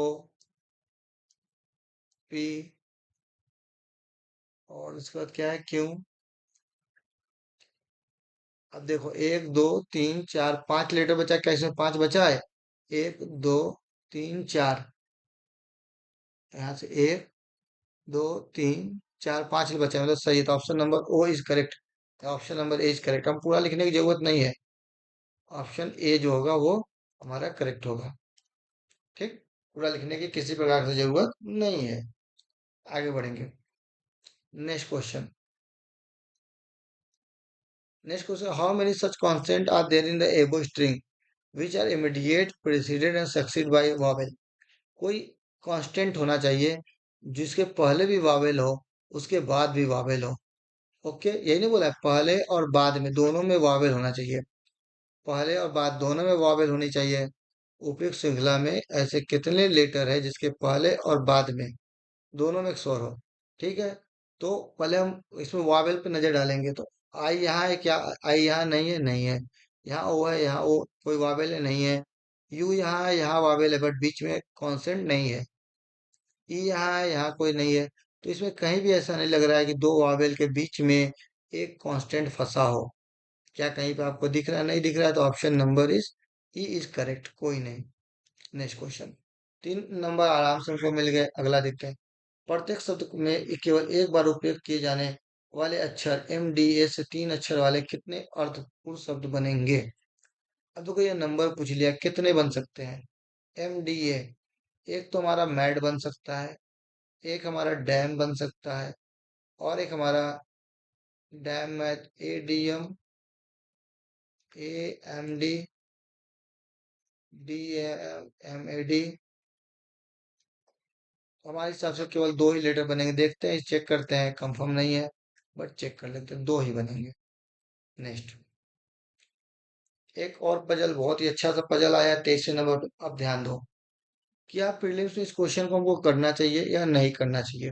P, और उसके बाद क्या है, क्यू। अब देखो एक दो तीन चार पांच लेटर बचा, क्या इसमें पांच बचा है, एक दो तीन चार, यहाँ से एक दो तीन चार पांच बचा है, मतलब सही है। तो option number O is correct, option number A is correct. हम पूरा लिखने की जरूरत नहीं है, ऑप्शन ए जो होगा वो हमारा करेक्ट होगा। ठीक, पूरा लिखने की किसी प्रकार से जरूरत नहीं है। आगे बढ़ेंगे। Next question, next question, how many such constant are there in the above string which are immediate preceded and succeed by vowel. कोई कांस्टेंट होना चाहिए जिसके पहले भी वावेल हो, उसके बाद भी वावेल हो। ओके, यही नहीं बोला है, पहले और बाद में दोनों में वावेल होना चाहिए। पहले और बाद दोनों में वावेल होनी चाहिए। उपयुक्त श्रृंखला में ऐसे कितने लेटर है जिसके पहले और बाद में दोनों में एक स्वर हो। ठीक है, तो पहले हम इसमें वावेल पे नजर डालेंगे। तो आई यहाँ है क्या, आई यहाँ नहीं है, नहीं है। यहाँ ओ है, यहाँ ओ कोई वावेल है, नहीं है। यू यहाँ है, यहाँ वावेल है बट बीच में कॉन्सेंट नहीं है। ई यहाँ है, यहाँ कोई नहीं है। तो इसमें कहीं भी ऐसा नहीं लग रहा है कि दो वावेल के बीच में एक कांस्टेंट फंसा हो। क्या कहीं पे आपको दिख रहा है, नहीं दिख रहा है, तो option number is E is correct, कोई नहीं। नेक्स्ट क्वेश्चन, 3 नंबर आराम से हमको मिल गए। अगला देखते हैं। प्रत्येक शब्द में केवल एक बार उपयोग किए जाने वाले अक्षर एम डी ए से 3 अक्षर वाले कितने अर्थपूर्ण शब्द बनेंगे। अब देखो ये नंबर पूछ लिया, कितने बन सकते हैं एम डी ए। एक तो हमारा मैड बन सकता है, एक हमारा डैम बन सकता है, और एक हमारा डैम में ADM, AMD, DMAD। हमारे हिसाब से केवल दो ही लेटर बनेंगे, देखते हैं, चेक करते हैं, कंफर्म नहीं है, बट चेक कर लेते हैं, दो ही बनेंगे। नेक्स्ट, एक और पजल, बहुत ही अच्छा सा पजल आया है 23 नंबर पे। अब ध्यान दो कि आप प्रीलिम्स में इस क्वेश्चन को हमको करना चाहिए या नहीं करना चाहिए।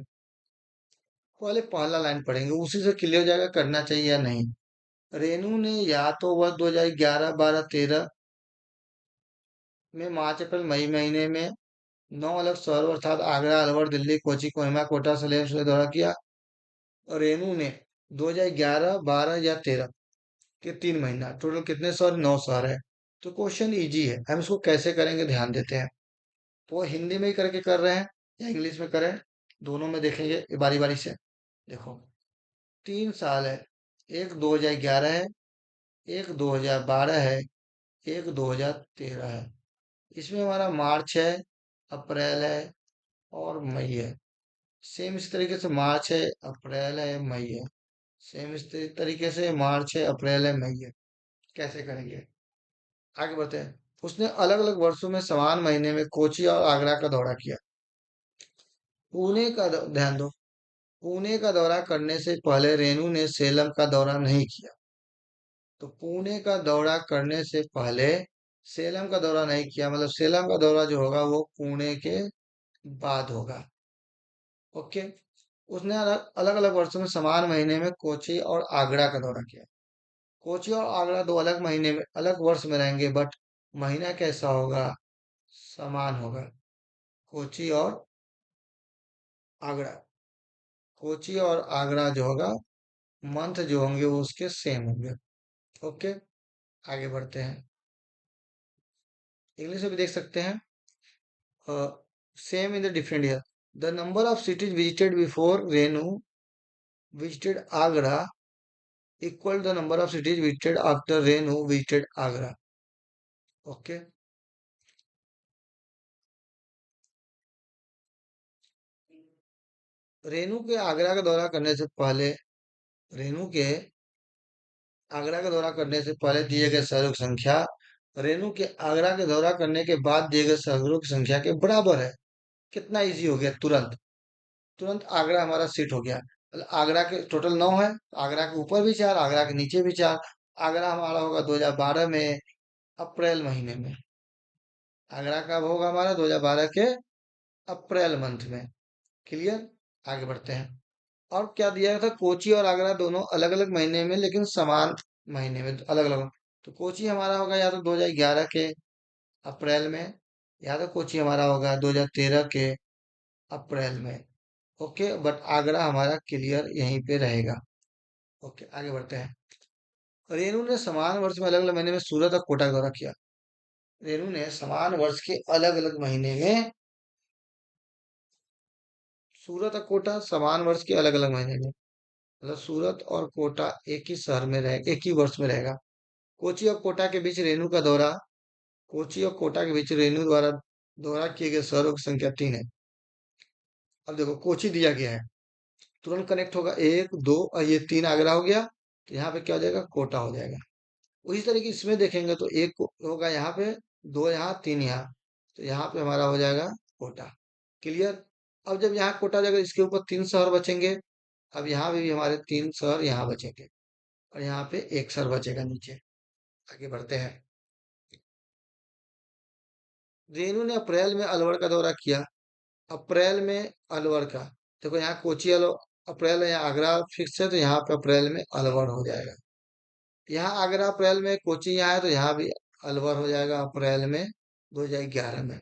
पहले पहला लाइन पढ़ेंगे, उसी से क्लियर हो जाएगा करना चाहिए या नहीं। रेनू ने या तो वह 2011, 12, 13 में, मार्च अप्रैल मई महीने में 9 अलग शहरों अर्थात आगरा, अलवर, दिल्ली, कोची, कोहिमा, कोटा, सलेम से दौरा किया। और रेनू ने 2011, 12 या 13 के 3 महीना, टोटल कितने शहर? 9 शहर है। तो क्वेश्चन इजी है, हम इसको कैसे करेंगे ध्यान देते हैं। तो वो हिंदी में ही करके कर रहे हैं या इंग्लिश में करें, दोनों में देखेंगे बारी बारी से। देखो, 3 साल है, एक 2011 है, एक 2012 है, एक 2013 है। इसमें हमारा मार्च है, अप्रैल है और मई है। सेम इस तरीके से मार्च है, अप्रैल है, मई है। सेम इस तरीके से मार्च है, अप्रैल है, मई है। कैसे करेंगे, आगे बढ़ते हैं। उसने अलग अलग वर्षों में समान महीने में कोची और आगरा का दौरा किया। ध्यान दो, पुणे का दौरा करने से पहले रेनू ने सेलम का दौरा नहीं किया। तो पुणे का दौरा करने से पहले सेलम का दौरा नहीं किया, मतलब सेलम का दौरा जो होगा वो पुणे के बाद होगा। ओके। उसने अलग अलग अलग वर्षों में समान महीने में कोची और आगरा का दौरा किया। कोची और आगरा दो अलग महीने में, अलग वर्ष में रहेंगे, बट महीना कैसा होगा? समान होगा। कोची और आगरा, कोची और आगरा जो होगा, मंथ जो होंगे वो उसके सेम होंगे। ओके, आगे बढ़ते हैं। इंग्लिश में भी देख सकते हैं, same in the different year. The number of cities visited before Renu visited Agra equal the number of cities visited after Renu visited Agra. Okay. Renu के आगरा का दौरा करने से पहले, रेनू के आगरा का दौरा करने से पहले दिए गए शहरों की संख्या रेनू के आगरा के दौरा करने के बाद दिए गए शहरों की संख्या के बराबर है। कितना इजी हो गया, तुरंत तुरंत आगरा हमारा सीट हो गया। मतलब आगरा के टोटल 9 है, आगरा के ऊपर भी 4, आगरा के नीचे भी 4। आगरा हमारा होगा 2012 में, अप्रैल महीने में। आगरा कब होगा हमारा? 2012 के अप्रैल मंथ में। क्लियर, आगे बढ़ते हैं। और क्या दिया था? कोची और आगरा दोनों अलग अलग महीने में लेकिन समान महीने में, अलग अलग। तो कोची हमारा होगा या तो 2011 के अप्रैल में, या तो कोची हमारा होगा 2013 के अप्रैल में। ओके, बट आगरा हमारा क्लियर यहीं पे रहेगा। ओके, आगे बढ़ते हैं। रेनू ने समान वर्ष में अलग अलग महीने में सूरत और कोटा का दौरा किया। रेनू ने समान वर्ष के अलग अलग महीने में सूरत और कोटा, समान वर्ष के अलग अलग महीने में, मतलब सूरत और कोटा एक ही शहर में रहे, एक ही वर्ष में रहेगा। कोची और कोटा के बीच रेनू का दौरा, कोची और कोटा के बीच रेनू द्वारा दौरा किए गए शहरों की संख्या 3 है। अब देखो, कोची दिया गया है, तुरंत कनेक्ट होगा, एक दो, और ये 3 आगरा हो गया, तो यहाँ पे क्या हो जाएगा? कोटा हो जाएगा। उसी तरीके इसमें देखेंगे तो एक होगा यहाँ पे, दो यहाँ, 3 यहाँ, तो यहाँ पे हमारा हो जाएगा कोटा। क्लियर। अब जब यहाँ कोटा हो जाएगा, इसके ऊपर 3 शहर बचेंगे। अब यहाँ भी हमारे 3 शहर यहाँ बचेंगे, और यहाँ पे एक शहर बचेगा नीचे। आगे बढ़ते हैं। रेनू ने अप्रैल में अलवर का दौरा किया। अप्रैल में अलवर का, देखो यहाँ कोची अप्रैल है, यहाँ आगरा फिक्स है, तो यहाँ पे अप्रैल में अलवर हो जाएगा। यहाँ आगरा अप्रैल में, कोची यहाँ है, तो यहाँ भी अलवर हो जाएगा अप्रैल में 2011 में।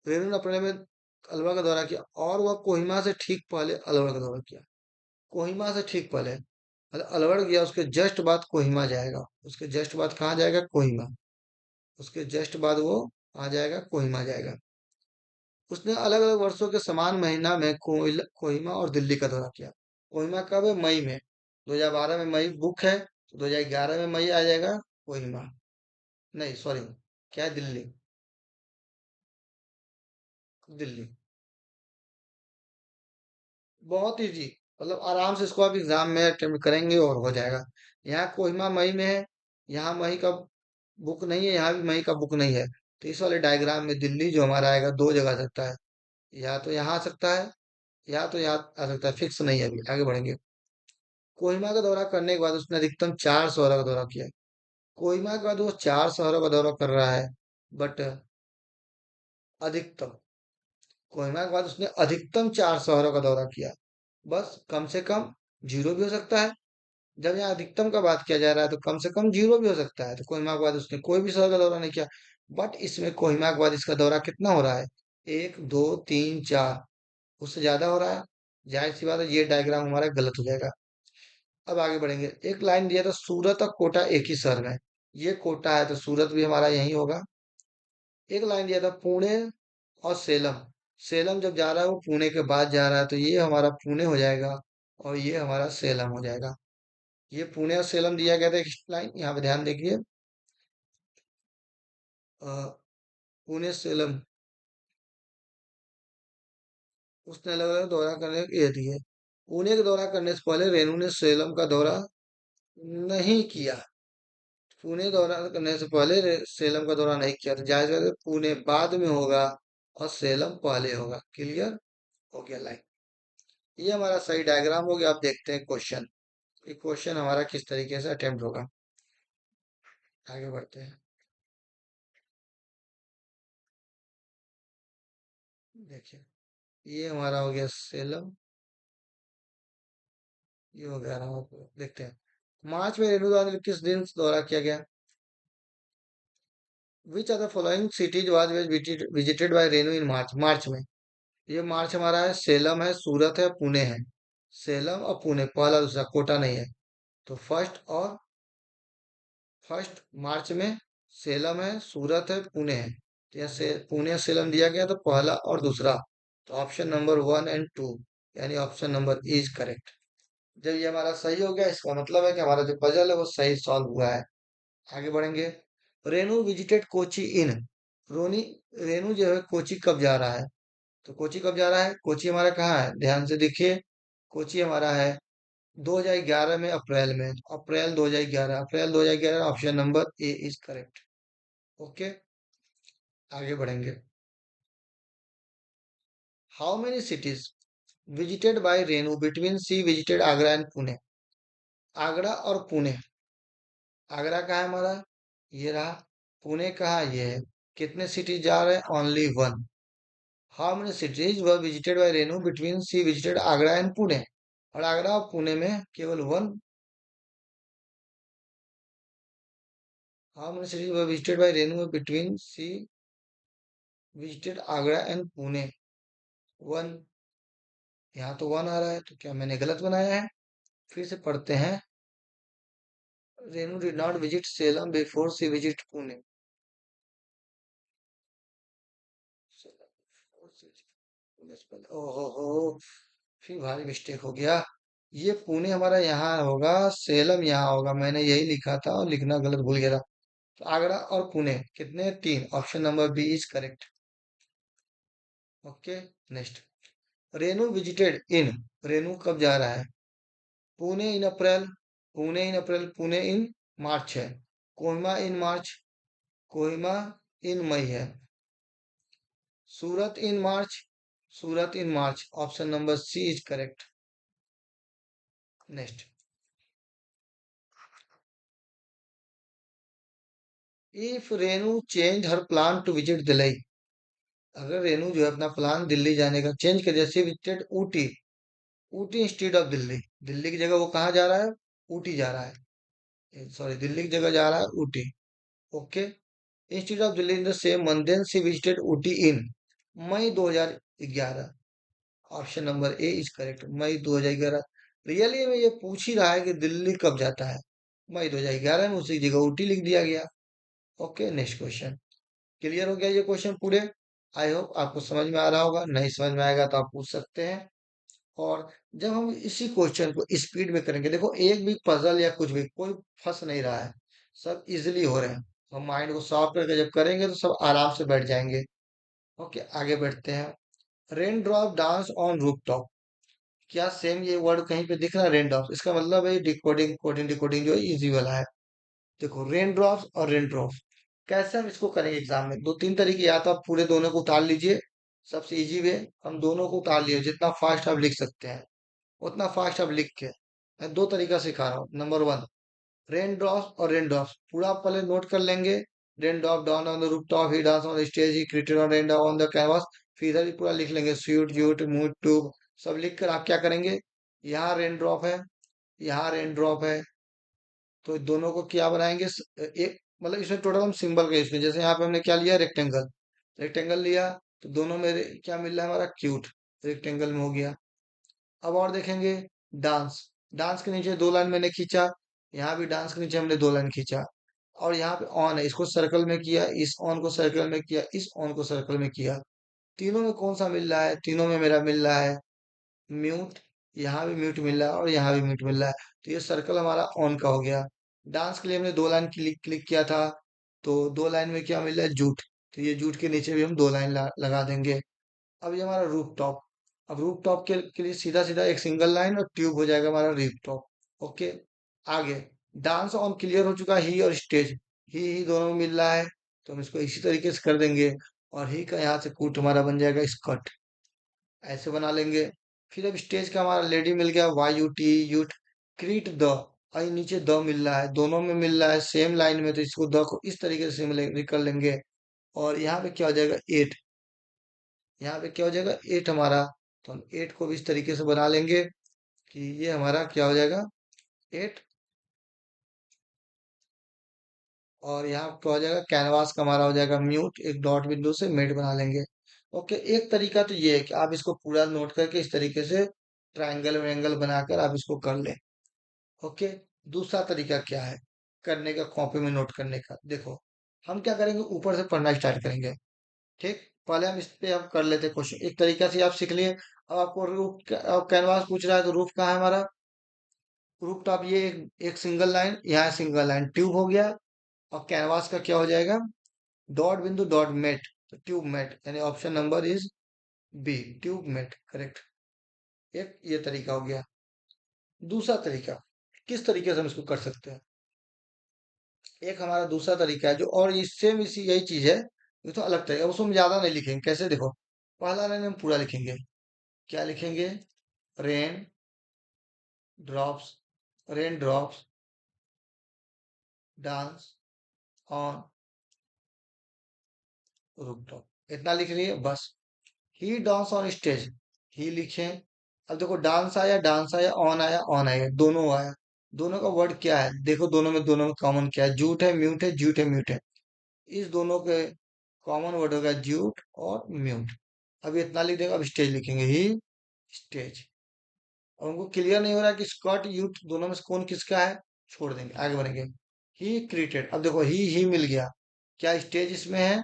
रेनू ने अप्रैल में अलवर का दौरा किया, और वह कोहिमा से ठीक पहले अलवर का दौरा किया। कोहिमा से ठीक पहले, मतलब अलवर गया उसके जस्ट बाद कोहिमा जाएगा, उसके जस्ट बाद कहाँ जाएगा? कोहिमा। उसके जस्ट बाद वो आ जाएगा, कोहिमा जाएगा। उसने अलग अलग वर्षों के समान महीना में कोहिमा और दिल्ली का दौरा किया। कोहिमा कब है? मई में। 2012 में मई बुक है, तो 2011 में मई आ जाएगा कोहिमा। नहीं सॉरी, क्या है? दिल्ली, दिल्ली। बहुत इजी, मतलब आराम से इसको आप एग्जाम में अटेम्प्ट करेंगे और हो जाएगा। यहाँ कोहिमा मई में है, यहाँ मई का बुक नहीं है, यहाँ भी मई का बुक नहीं है। तो इस वाले डायग्राम में दिल्ली जो हमारा आएगा दो जगह आ सकता है, या तो यहाँ आ सकता है या तो यहाँ आ सकता है, फिक्स नहीं है। अभी आगे बढ़ेंगे। कोहिमा का दौरा करने के बाद उसने अधिकतम 4 शहरों का दौरा किया। कोहिमा के बाद वो 4 शहरों का दौरा कर रहा है, बट अधिकतम, कोहिमा के बाद उसने अधिकतम 4 शहरों का दौरा किया। बस कम से कम जीरो भी हो सकता है। जब यहाँ अधिकतम का बात किया जा रहा है तो कम से कम जीरो भी हो सकता है। तो कोहिमा के बाद उसने कोई भी शहर का दौरा नहीं किया। बट इसमें कोहिमा के बाद इसका दौरा कितना हो रहा है? एक, दो, तीन, चार, उससे ज्यादा हो रहा है। जाहिर सी बात है ये डायग्राम हमारा गलत हो जाएगा। अब आगे बढ़ेंगे। एक लाइन दिया था सूरत और कोटा एक ही शहर में, ये कोटा है तो सूरत भी हमारा यही होगा। एक लाइन दिया था पुणे और सेलम, सेलम जब जा रहा है वो पुणे के बाद जा रहा है, तो ये हमारा पुणे हो जाएगा और ये हमारा सेलम हो जाएगा। ये पुणे और सेलम दिया गया था एक लाइन, यहाँ पे ध्यान देखिए। अ, पुणे सेलम उसने अलग अलग दौरा करने ये दिए। पुणे का दौरा करने से पहले रेणु ने सेलम का दौरा नहीं किया। पुणे दौरा करने से पहले सेलम का दौरा नहीं किया, तो जाहिर है पुणे बाद में होगा और सेलम पहले होगा। क्लियर हो गया लाइन। ये हमारा सही डायग्राम हो गया। आप देखते हैं क्वेश्चन, ये क्वेश्चन हमारा किस तरीके से अटेम्प्ट होगा। आगे बढ़ते हैं। देखिए, ये हमारा हो गया सेलम, ये हो गया रामापुर। देखते हैं। मार्च में रेणु द्वारा किस दिन दौरा किया गया? Which are the following cities was visited by Renu in March? मार्च में, ये मार्च हमारा है, सेलम है, सूरत है, पुणे है। सेलम और पुणे, पहला दूसरा, कोटा नहीं है। तो फर्स्ट मार्च में सेलम है, सूरत है, पुणे है। तो यहाँ से पुणे और सेलम दिया गया, तो पहला और दूसरा, तो ऑप्शन नंबर 1 और 2, यानी ऑप्शन नंबर इज करेक्ट। जब ये हमारा सही हो गया, इसका मतलब है कि हमारा जो पजल है वो सही सॉल्व हुआ है। आगे बढ़ेंगे। रेनू विजिटेड कोची इन, रोनी रेनू जो है कोची कब जा रहा है? तो कोची कब जा रहा है? कोची हमारा कहाँ है, ध्यान से देखिए। कोची हमारा है 2011 में, अप्रैल में, April 2011, April 2011, option number A is correct. Okay, आगे बढ़ेंगे। How many cities visited by Renu between she visited Agra and Pune? Agra और पुणे, आगरा कहाँ है हमारा, ये रहा। पुणे कहाँ है? ये है। कितने सिटीज जा रहे हैं? Only one. How many cities were visited by Renu between she visited Agra and Pune? और आगरा और पुणे में केवल one. How many cities were visited by Renu between she visited Agra and Pune? One. यहाँ तो वन आ रहा है, तो क्या मैंने गलत बनाया है? फिर से पढ़ते हैं। Renu did not visit Salem before she visit Pune. ओहो हो, फिर भारी मिस्टेक हो गया। ये पुणे हमारा यहाँ होगा, सेलम यहाँ होगा। मैंने यही लिखा था और लिखना गलत भूल गया था। तो आगरा और पुणे कितने? तीन, option number B is correct. Okay, next. Renu visited in, Renu कब जा रहा है? पुणे इन अप्रैल, पुणे इन अप्रैल, पुणे इन मार्च है। कोहिमा इन मार्च, कोहिमा इन मई है। Surat in March, Surat in March, option number C is correct. Next. If Renu change her plan to visit Delhi, अगर रेनू जो है अपना प्लान दिल्ली जाने का चेंज कर, जैसे visited Ooty, Ooty instead of Delhi, Delhi की जगह वो कहाँ जा रहा है? ऊटी जा रहा है। सॉरी, दिल्ली की जगह जा रहा है Ooty. Okay, instead of Delhi in the same month then she visited Ooty in May 2011, option number A is correct. May 2011। Really में ये पूछ ही रहा है कि दिल्ली कब जाता है। मई 2011 में उसी जगह ऊटी लिख दिया गया। Okay, next question. क्लियर हो गया ये क्वेश्चन पूरे? आई होप आपको समझ में आ रहा होगा। नहीं समझ में आएगा तो आप पूछ सकते हैं। और जब हम इसी क्वेश्चन को स्पीड में करेंगे, देखो एक भी पजल या कुछ भी कोई फंस नहीं रहा है, सब इजिली हो रहे हैं। हम माइंड को साफ करके जब करेंगे तो सब आराम से बैठ जाएंगे। ओके, आगे बढ़ते हैं। Rain drop dance on roof top, क्या सेम ये वर्ड कहीं पे दिख रहा है रेन ड्रॉप्स? इसका मतलब है डिकोडिंग कोडिंग डिकोडिंग जो है इजी वाला है। देखो रेन ड्रॉप्स और रेन ड्रॉप्स कैसे हम इसको करेंगे एग्जाम में, दो तीन तरीके, या तो आप पूरे दोनों को उतार लीजिए, सबसे इजी वे, हम दोनों को उतार लिए, जितना फास्ट आप लिख सकते हैं उतना फास्ट आप लिख के, मैं दो तरीका सिखा रहा हूँ। नंबर वन, रेन ड्रॉप्स और रेन ड्रॉप्स पूरा आप पहले नोट कर लेंगे। Rain drop down on the roof top, he dance on the stage, he created on rain on the canvas. फिर इधर भी पूरा लिख लेंगे, स्यूट जूट मूट ट्यूब, सब लिख कर आप क्या करेंगे, यहाँ रेन ड्रॉप है, यहाँ रेन ड्रॉप है, तो दोनों को क्या बनाएंगे, एक मतलब इसमें टोटल हम सिंबल का इसमें, जैसे यहाँ पे हमने क्या लिया, रेक्टेंगल, रेक्टेंगल लिया, तो दोनों में क्या मिल रहा है हमारा, क्यूट, रेक्टेंगल में हो गया। अब और देखेंगे, डांस, डांस के नीचे दो लाइन मैंने खींचा, यहाँ भी डांस के नीचे हमने दो लाइन खींचा, और यहाँ पे ऑन है, इसको सर्कल में किया, इस ऑन को सर्कल में किया, इस ऑन को सर्कल में किया। तीनों में कौन सा मिल रहा है, तीनों में मेरा मिल रहा है म्यूट, यहाँ भी म्यूट मिल रहा है और यहाँ भी म्यूट मिल रहा है, तो ये सर्कल हमारा ऑन का हो गया। डांस के लिए हमने दो लाइन क्लिक क्लिक किया था, तो दो लाइन में क्या मिल रहा है, जूट, तो ये जूट के नीचे भी हम दो लाइन लगा देंगे। अब ये हमारा रूफ टॉप, अब रूफ टॉप के लिए सीधा सीधा एक सिंगल लाइन और ट्यूब हो जाएगा हमारा रूफ टॉप। ओके, आगे, डांस ऑन क्लियर हो चुका है, ही और स्टेज, ही दोनों में मिल रहा है, तो हम इसको इसी तरीके से कर देंगे, और ही का यहाँ से कूट हमारा बन जाएगा स्कर्ट, ऐसे बना लेंगे। फिर अब स्टेज का हमारा लेडी मिल गया, वाई यू टी यूट, क्रीट द, आई नीचे द मिल रहा है, दोनों में मिल रहा है सेम लाइन में, तो इसको द को इस तरीके से कर लेंगे। और यहाँ पे क्या हो जाएगा, एट, यहाँ पे क्या हो जाएगा, एट हमारा, तो हम एट को भी इस तरीके से बना लेंगे कि ये हमारा क्या हो जाएगा, एट। और यहाँ क्या हो जाएगा, कैनवास का हमारा हो जाएगा म्यूट, एक डॉट बिंदु से मेट बना लेंगे। ओके, एक तरीका तो ये है कि आप इसको पूरा नोट करके इस तरीके से ट्रायंगल वेंगल बनाकर आप इसको कर लें। ओके, दूसरा तरीका क्या है करने का, कॉपी में नोट करने का, देखो हम क्या करेंगे, ऊपर से पढ़ना स्टार्ट करेंगे। ठीक, पहले हम इस पे हम कर लेते क्वेश्चन, एक तरीका से आप सीख लिए। अब आपको रूफ कैनवास पूछ रहा है, तो रूफ कहाँ है हमारा, रूफ टॉप, ये एक सिंगल लाइन, यहाँ सिंगल लाइन, ट्यूब हो गया। और कैनवास का क्या हो जाएगा, डॉट बिंदु डॉट मेट, तो ट्यूब मेट, यानी option number is B, tube mate correct. एक ये तरीका हो गया। दूसरा तरीका, किस तरीके से हम इसको कर सकते हैं, एक हमारा दूसरा तरीका है जो, और इससे भी इसी यही चीज है, ये तो अलग तरीका, उसको हम ज्यादा नहीं लिखेंगे, कैसे देखो, पहला लाइन हम पूरा लिखेंगे, क्या लिखेंगे, rain drops, rain drops dance on rooftop, इतना लिख लिए बस। ही डांस ऑन स्टेज, ही लिखे। अब देखो, डांस आया, ऑन आया, ऑन आया, दोनों आया, दोनों का वर्ड क्या है, देखो दोनों में कॉमन क्या है, जूट है म्यूट है, जूट है म्यूट है, इस दोनों के कॉमन वर्ड होगा जूट और म्यूट। अब इतना लिख देंगे, अब स्टेज लिखेंगे, ही स्टेज। और उनको क्लियर नहीं हो रहा कि स्कॉट यूथ दोनों में से कौन किसका है, छोड़ देंगे, आगे बढ़ेंगे। ही क्रिएटेड, अब देखो ही मिल गया, क्या स्टेज इसमें है,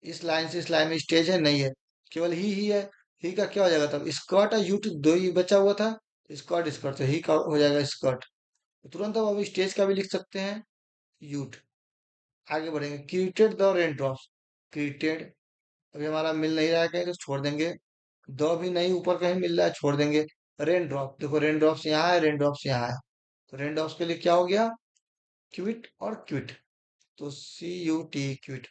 इस लाइन से इस लाइन में स्टेज है, नहीं है, केवल ही है। ही का क्या हो जाएगा, तब स्कर्ट और यूथ दो ही बचा हुआ था, स्कर्ट स्कर्ट, तो ही का हो जाएगा स्कर्ट। तो तुरंत अब अभी स्टेज का भी लिख सकते हैं, यूथ। आगे बढ़ेंगे, created the rain drops, created, अभी हमारा मिल नहीं रहा है कहीं, तो छोड़ देंगे। द भी नहीं ऊपर कहीं मिल रहा है, छोड़ देंगे। रेन ड्रॉप, देखो रेन ड्रॉप्स यहाँ है, रेन ड्रॉप्स यहाँ है, तो रेन ड्रॉप्स के लिए क्या हो गया, क्विट और क्विट, तो सी यू टी क्विट,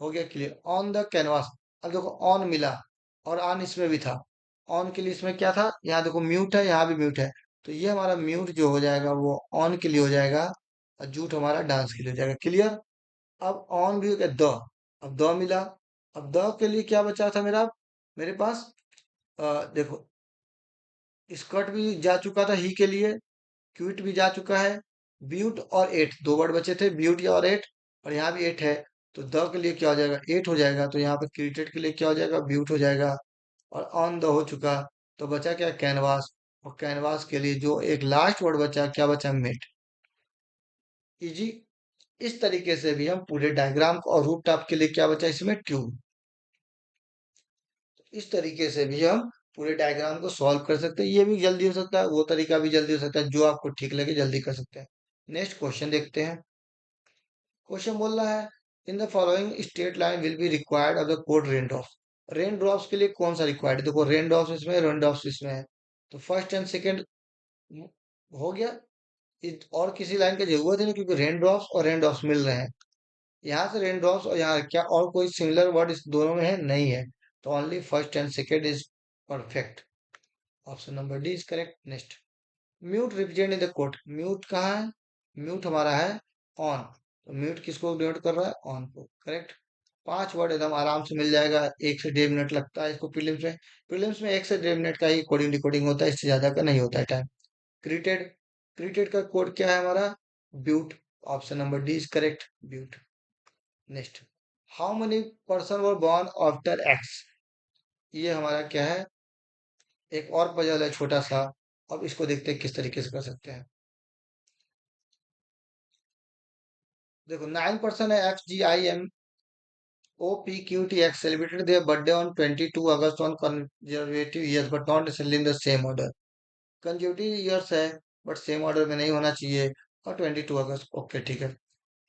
हो गया क्लियर। ऑन द कैनवास, अब देखो ऑन मिला, और ऑन इसमें भी था, ऑन के लिए इसमें क्या था, यहाँ देखो म्यूट है, यहाँ भी म्यूट है, तो ये हमारा म्यूट जो हो जाएगा वो ऑन के लिए हो जाएगा, और जूट हमारा डांस के लिए हो जाएगा, क्लियर। अब ऑन भी हो गया, द, अब द मिला, अब द के लिए क्या बचा था मेरा, मेरे पास देखो, स्कर्ट भी जा चुका था ही के लिए, क्यूट भी जा चुका है, ब्यूट और एट दो वर्ड बचे थे, ब्यूट और एट, और यहाँ भी एट है, तो द के लिए क्या हो जाएगा, एट हो जाएगा, तो यहाँ पे क्रिएटेड के लिए क्या हो जाएगा, ब्यूट हो जाएगा। और ऑन द हो चुका, तो बचा क्या, कैनवास, और कैनवास के लिए जो एक लास्ट वर्ड बचा, क्या बचा, मेट, इजी। इस तरीके से भी हम पूरे डायग्राम को, और रूट टॉप के लिए क्या बचा इसमें, ट्यूब, इस तरीके से भी हम पूरे डायग्राम को सॉल्व कर सकते हैं, ये भी जल्दी हो सकता है, वो तरीका भी जल्दी हो सकता है, जो आपको ठीक लगे जल्दी कर सकते हैं। नेक्स्ट क्वेश्चन देखते हैं। क्वेश्चन बोल रहा है, in the following state line will be required of the code rain drops, rain drops के लिए कौन सा रिक्वायर्ड, देखो रेन ड्रॉप्स इसमें, रेन ड्रॉप्स इसमें है, तो फर्स्ट एंड सेकंड हो गया। और किसी लाइन की जरूरत ही नहीं, क्योंकि रेन ड्रॉप्स और रेन ड्रॉप्स मिल रहे हैं। यहाँ से रेन ड्रॉप्स और यहाँ क्या और कोई सिमिलर वर्ड इस दोनों में है? नहीं है। तो only first and second is perfect. Option number D is correct. Next, mute represent in the code. Mute कहाँ है? म्यूट हमारा है ऑन। तो म्यूट किसको डिनोट कर रहा है? ऑन को। करेक्ट। 5 वर्ड एकदम आराम से मिल जाएगा। 1 से 1.5 मिनट लगता है इसको प्रीलिम्स में। प्रीलिम्स में 1 से 1.5 मिनट का ही कोडिंग डिकोडिंग होता है, इससे ज्यादा का नहीं होता है टाइम। क्रिटेड, क्रिटेड का कोड क्या है हमारा? ब्यूट। Option number D is correct, ब्यूट। Next, how many person were born after X. ये हमारा क्या है? एक और पजल है छोटा सा। अब इसको देखते हैं किस तरीके से कर सकते हैं। देखो, 9 पर्सन है, XGIMOPQTX celebrated their birthday on 22 August on conservative years but not necessarily in the same order। Conservative years है बट सेम ऑर्डर में नहीं होना चाहिए। और 22 अगस्त, ओके ठीक है।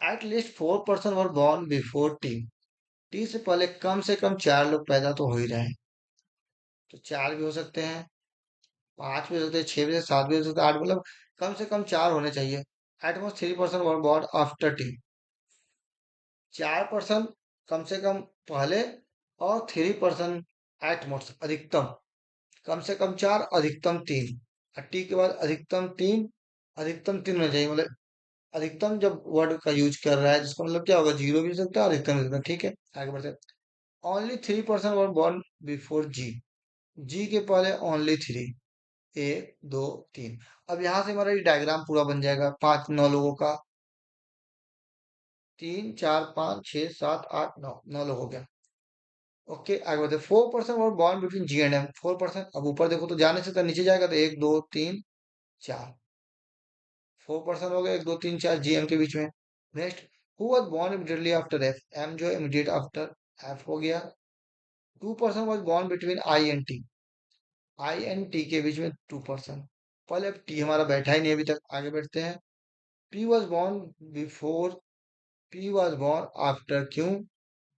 At least 4 person were born before T. T से पहले कम से कम 4 लोग पैदा तो हो ही रहे हैं। तो 4 भी हो सकते हैं, 5 भी हो सकते हैं, 6 भी हो सकते हैं, 7 भी हो सकते हैं, 8, मतलब कम से कम 4 होने चाहिए। At most 3 person were born after T. 4 person कम से कम पहले, और 3 पर्सन एटमोस्ट अधिकतम। कम से कम 4, अधिकतम 3। और टी के बाद अधिकतम 3, अधिकतम 3 होना चाहिए। मतलब अधिकतम जब वर्ड का यूज कर रहा है, जिसका मतलब क्या होगा? जीरो भी हो सकता है और अधिकतम भी हो सकता है। ठीक है, आगे बढ़ते हैं। Only 3 person were born before G. G के पहले ओनली 3। 1, 2, 3। अब यहां से हमारा ये डायग्राम पूरा बन जाएगा 5, 9 लोगों का। 3, 4, 5, 6, 7, 8, 9, 9 लोग हो गया। ओके, आगे बढ़ते। 4 person were born between G and M. 4 person, अब ऊपर देखो तो जा नहीं सकता, नीचे जाएगा तो 1, 2, 3, 4। 4 पर्सन हो गए, 1, 2, 3, 4 जीएम के बीच में। Next, who was born immediately after F. M जो है इमीडिएट आफ्टर एफ हो गया। 2 person was born between I and T. I and T के बीच में 2 पर्सन। पहले अब टी हमारा बैठा ही नहीं अभी तक, आगे बढ़ते हैं। P was born before, P was born after Q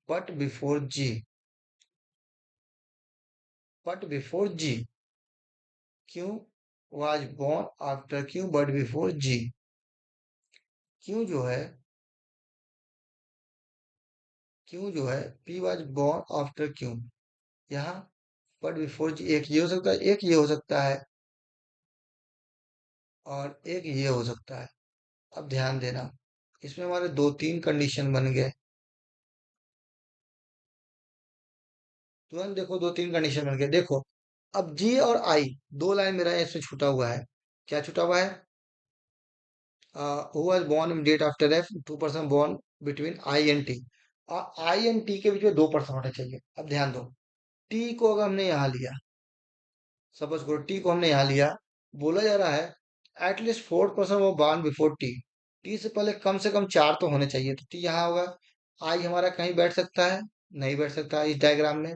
but before G. But before G. Q was born after Q but before G. Q जो है, क्यू जो है, P was born after Q. यहाँ बट बिफोर जी, एक ये हो सकता है, एक ये हो सकता है, और एक ये हो सकता है। अब ध्यान देना, इसमें हमारे 2, 3 कंडीशन बन गए। तुरंत देखो, 2, 3 कंडीशन बन गए, देखो। अब जी और आई, दो लाइन मेरा इसमें छूटा हुआ है। क्या छूटा हुआ है? Who was born in date after F. 2 person born between I and T. I and T के बीच में 2 पर्सन होने चाहिए। अब ध्यान दो, टी को अगर हमने यहाँ लिया, सपोज करो टी को हमने यहाँ लिया, बोला जा रहा है एटलीस्ट 4 पर्सन वो बॉर्न बिफोर टी। टी से पहले कम से कम 4 तो होने चाहिए, तो टी यहाँ होगा। आई हमारा कहीं बैठ सकता है? नहीं बैठ सकता इस डायग्राम में।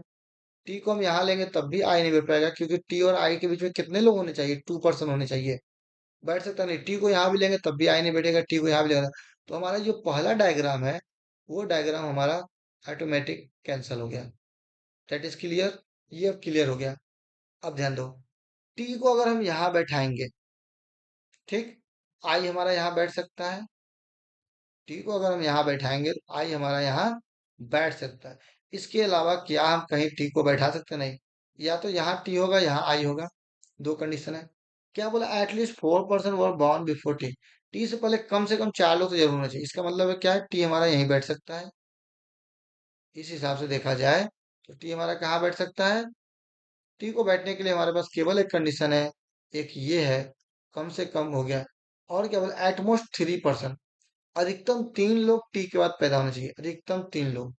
टी को हम यहाँ लेंगे तब भी आई नहीं बैठ पाएगा, क्योंकि टी और आई के बीच में कितने लोग होने चाहिए? 2 पर्सन होने चाहिए। बैठ सकता नहीं। टी को यहाँ भी लेंगे तब भी आई नहीं बैठेगा, टी को यहाँ भी लेंगे। तो हमारा जो पहला डायग्राम है, वो डायग्राम हमारा ऑटोमेटिक कैंसिल हो गया। That is clear. ये अब क्लियर हो गया। अब ध्यान दो, टी को अगर हम यहाँ बैठाएंगे, ठीक, आई हमारा यहाँ बैठ सकता है। टी को अगर हम यहाँ बैठाएंगे तो आई हमारा यहाँ बैठ सकता है। इसके अलावा क्या हम कहीं टी को बैठा सकते? नहीं। या तो यहाँ टी होगा, यहाँ आई होगा। दो कंडीशन है। क्या बोला? At least 4 person were born before T. T से कम 4 लोग तो जरूर होना चाहिए। इसका मतलब है क्या है? टी हमारा यहीं बैठ सकता है। इस हिसाब से देखा जाए तो टी हमारा कहाँ बैठ सकता है? टी को बैठने के लिए हमारे पास केवल एक कंडीशन है, एक ये है, कम से कम हो गया। और क्या बोला? एटमोस्ट 3 पर्सन, अधिकतम 3 लोग टी के बाद पैदा होने चाहिए। अधिकतम 3 लोग।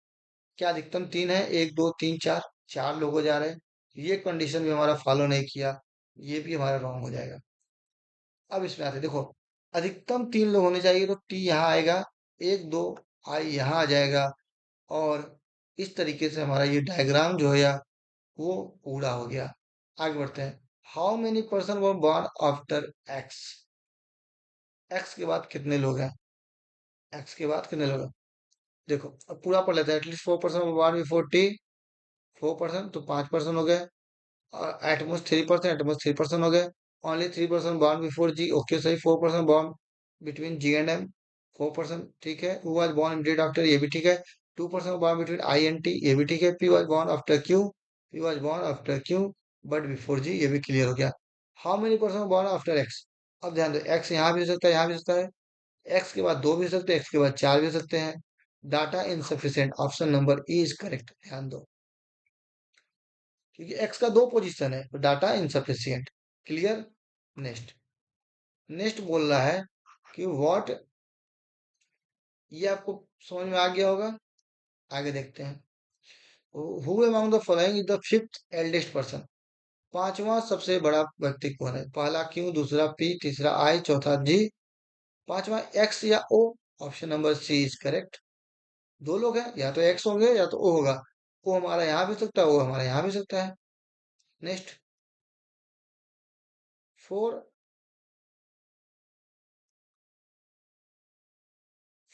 क्या अधिकतम 3 है? 1, 2, 3, 4, 4 लोग हो जा रहे हैं। ये कंडीशन भी हमारा फॉलो नहीं किया, ये भी हमारा रॉन्ग हो जाएगा। अब इसमें आते हैं, देखो, अधिकतम 3 लोग होने चाहिए, तो टी यहाँ आएगा। 1, 2, आई यहाँ आ जाएगा। और इस तरीके से हमारा ये डायग्राम जो है या वो पूरा हो गया। आगे बढ़ते हैं। How many person were born after x. X के बाद कितने लोग हैं? एक्स के बाद कितने लोग हैं? देखो, अब पूरा पढ़ लेते हैं। At least 4 person were born before T. 4 person तो 5 पर्सन हो गए। एटमोस्ट 3%, एटमोस्ट 3% हो गए। Only 3% born before G, okay सही। 4% born between G and M, 4%, ठीक है। Who was born immediate after, ये भी ठीक है। 2% born between I and T, ये भी ठीक है। P was born after Q, P was born after Q but before G, ये भी क्लियर हो गया। How many percent born after X, अब ध्यान दो, एक्स यहाँ भी हो सकता है, यहाँ भी हो सकता है। एक्स के बाद दो भी हो सकते हैं, एक्स के बाद चार भी हो सकते हैं। Data insufficient, option number E is correct, ध्यान दो, क्योंकि एक्स का दो पोजीशन है तो data insufficient. Clear. Next, next बोल रहा है कि व्हाट, ये आपको समझ में आ गया होगा। आगे देखते हैं। Who among the following is the fifth eldest person, पांचवा सबसे बड़ा व्यक्ति कौन है? पहला क्यू, दूसरा पी, तीसरा आई, चौथा जी, पांचवा एक्स या O, option number C is correct. दो लोग हैं, या तो एक्स होंगे या तो ओ होगा। ओ हमारा यहाँ भी हो सकता है, ओ हमारा यहाँ भी हो सकता है। Next, four,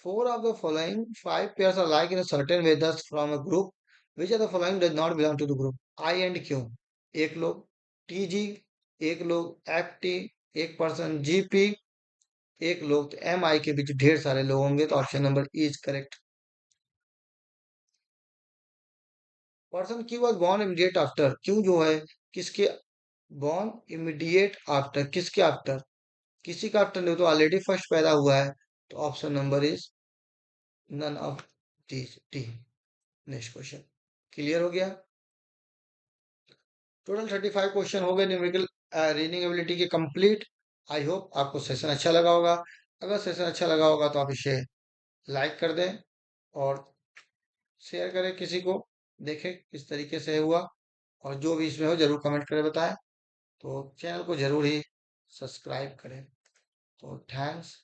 four of the following five pairs are like in a certain way, thus from a group. Which of the following does not belong to the group? I and Q, एक लोग। टी जी, एक लोग। एफ टी, एक पर्सन। जी पी, एक लोग। तो एम आई के बीच ढेर सारे लोग होंगे, तो option number E is correct. Person Q was born immediate after, क्यों जो है किसके, बॉर्न इमीडिएट आफ्टर, किसके आफ्टर, किसी का आफ्टर नहीं, तो ऑलरेडी फर्स्ट पैदा हुआ है, तो option number is none of these, D. Next question, clear हो गया। टोटल 35 क्वेश्चन हो गए न्यूमेरिकल रीडिंग एबिलिटी के कंप्लीट। आई होप आपको सेशन अच्छा लगा होगा। अगर सेशन अच्छा लगा होगा तो आप इसे लाइक कर दें और शेयर करें किसी को, देखें किस तरीके से हुआ। और जो भी इसमें हो जरूर कमेंट करें, बताएं। तो चैनल को जरूर ही सब्सक्राइब करें। तो थैंक्स।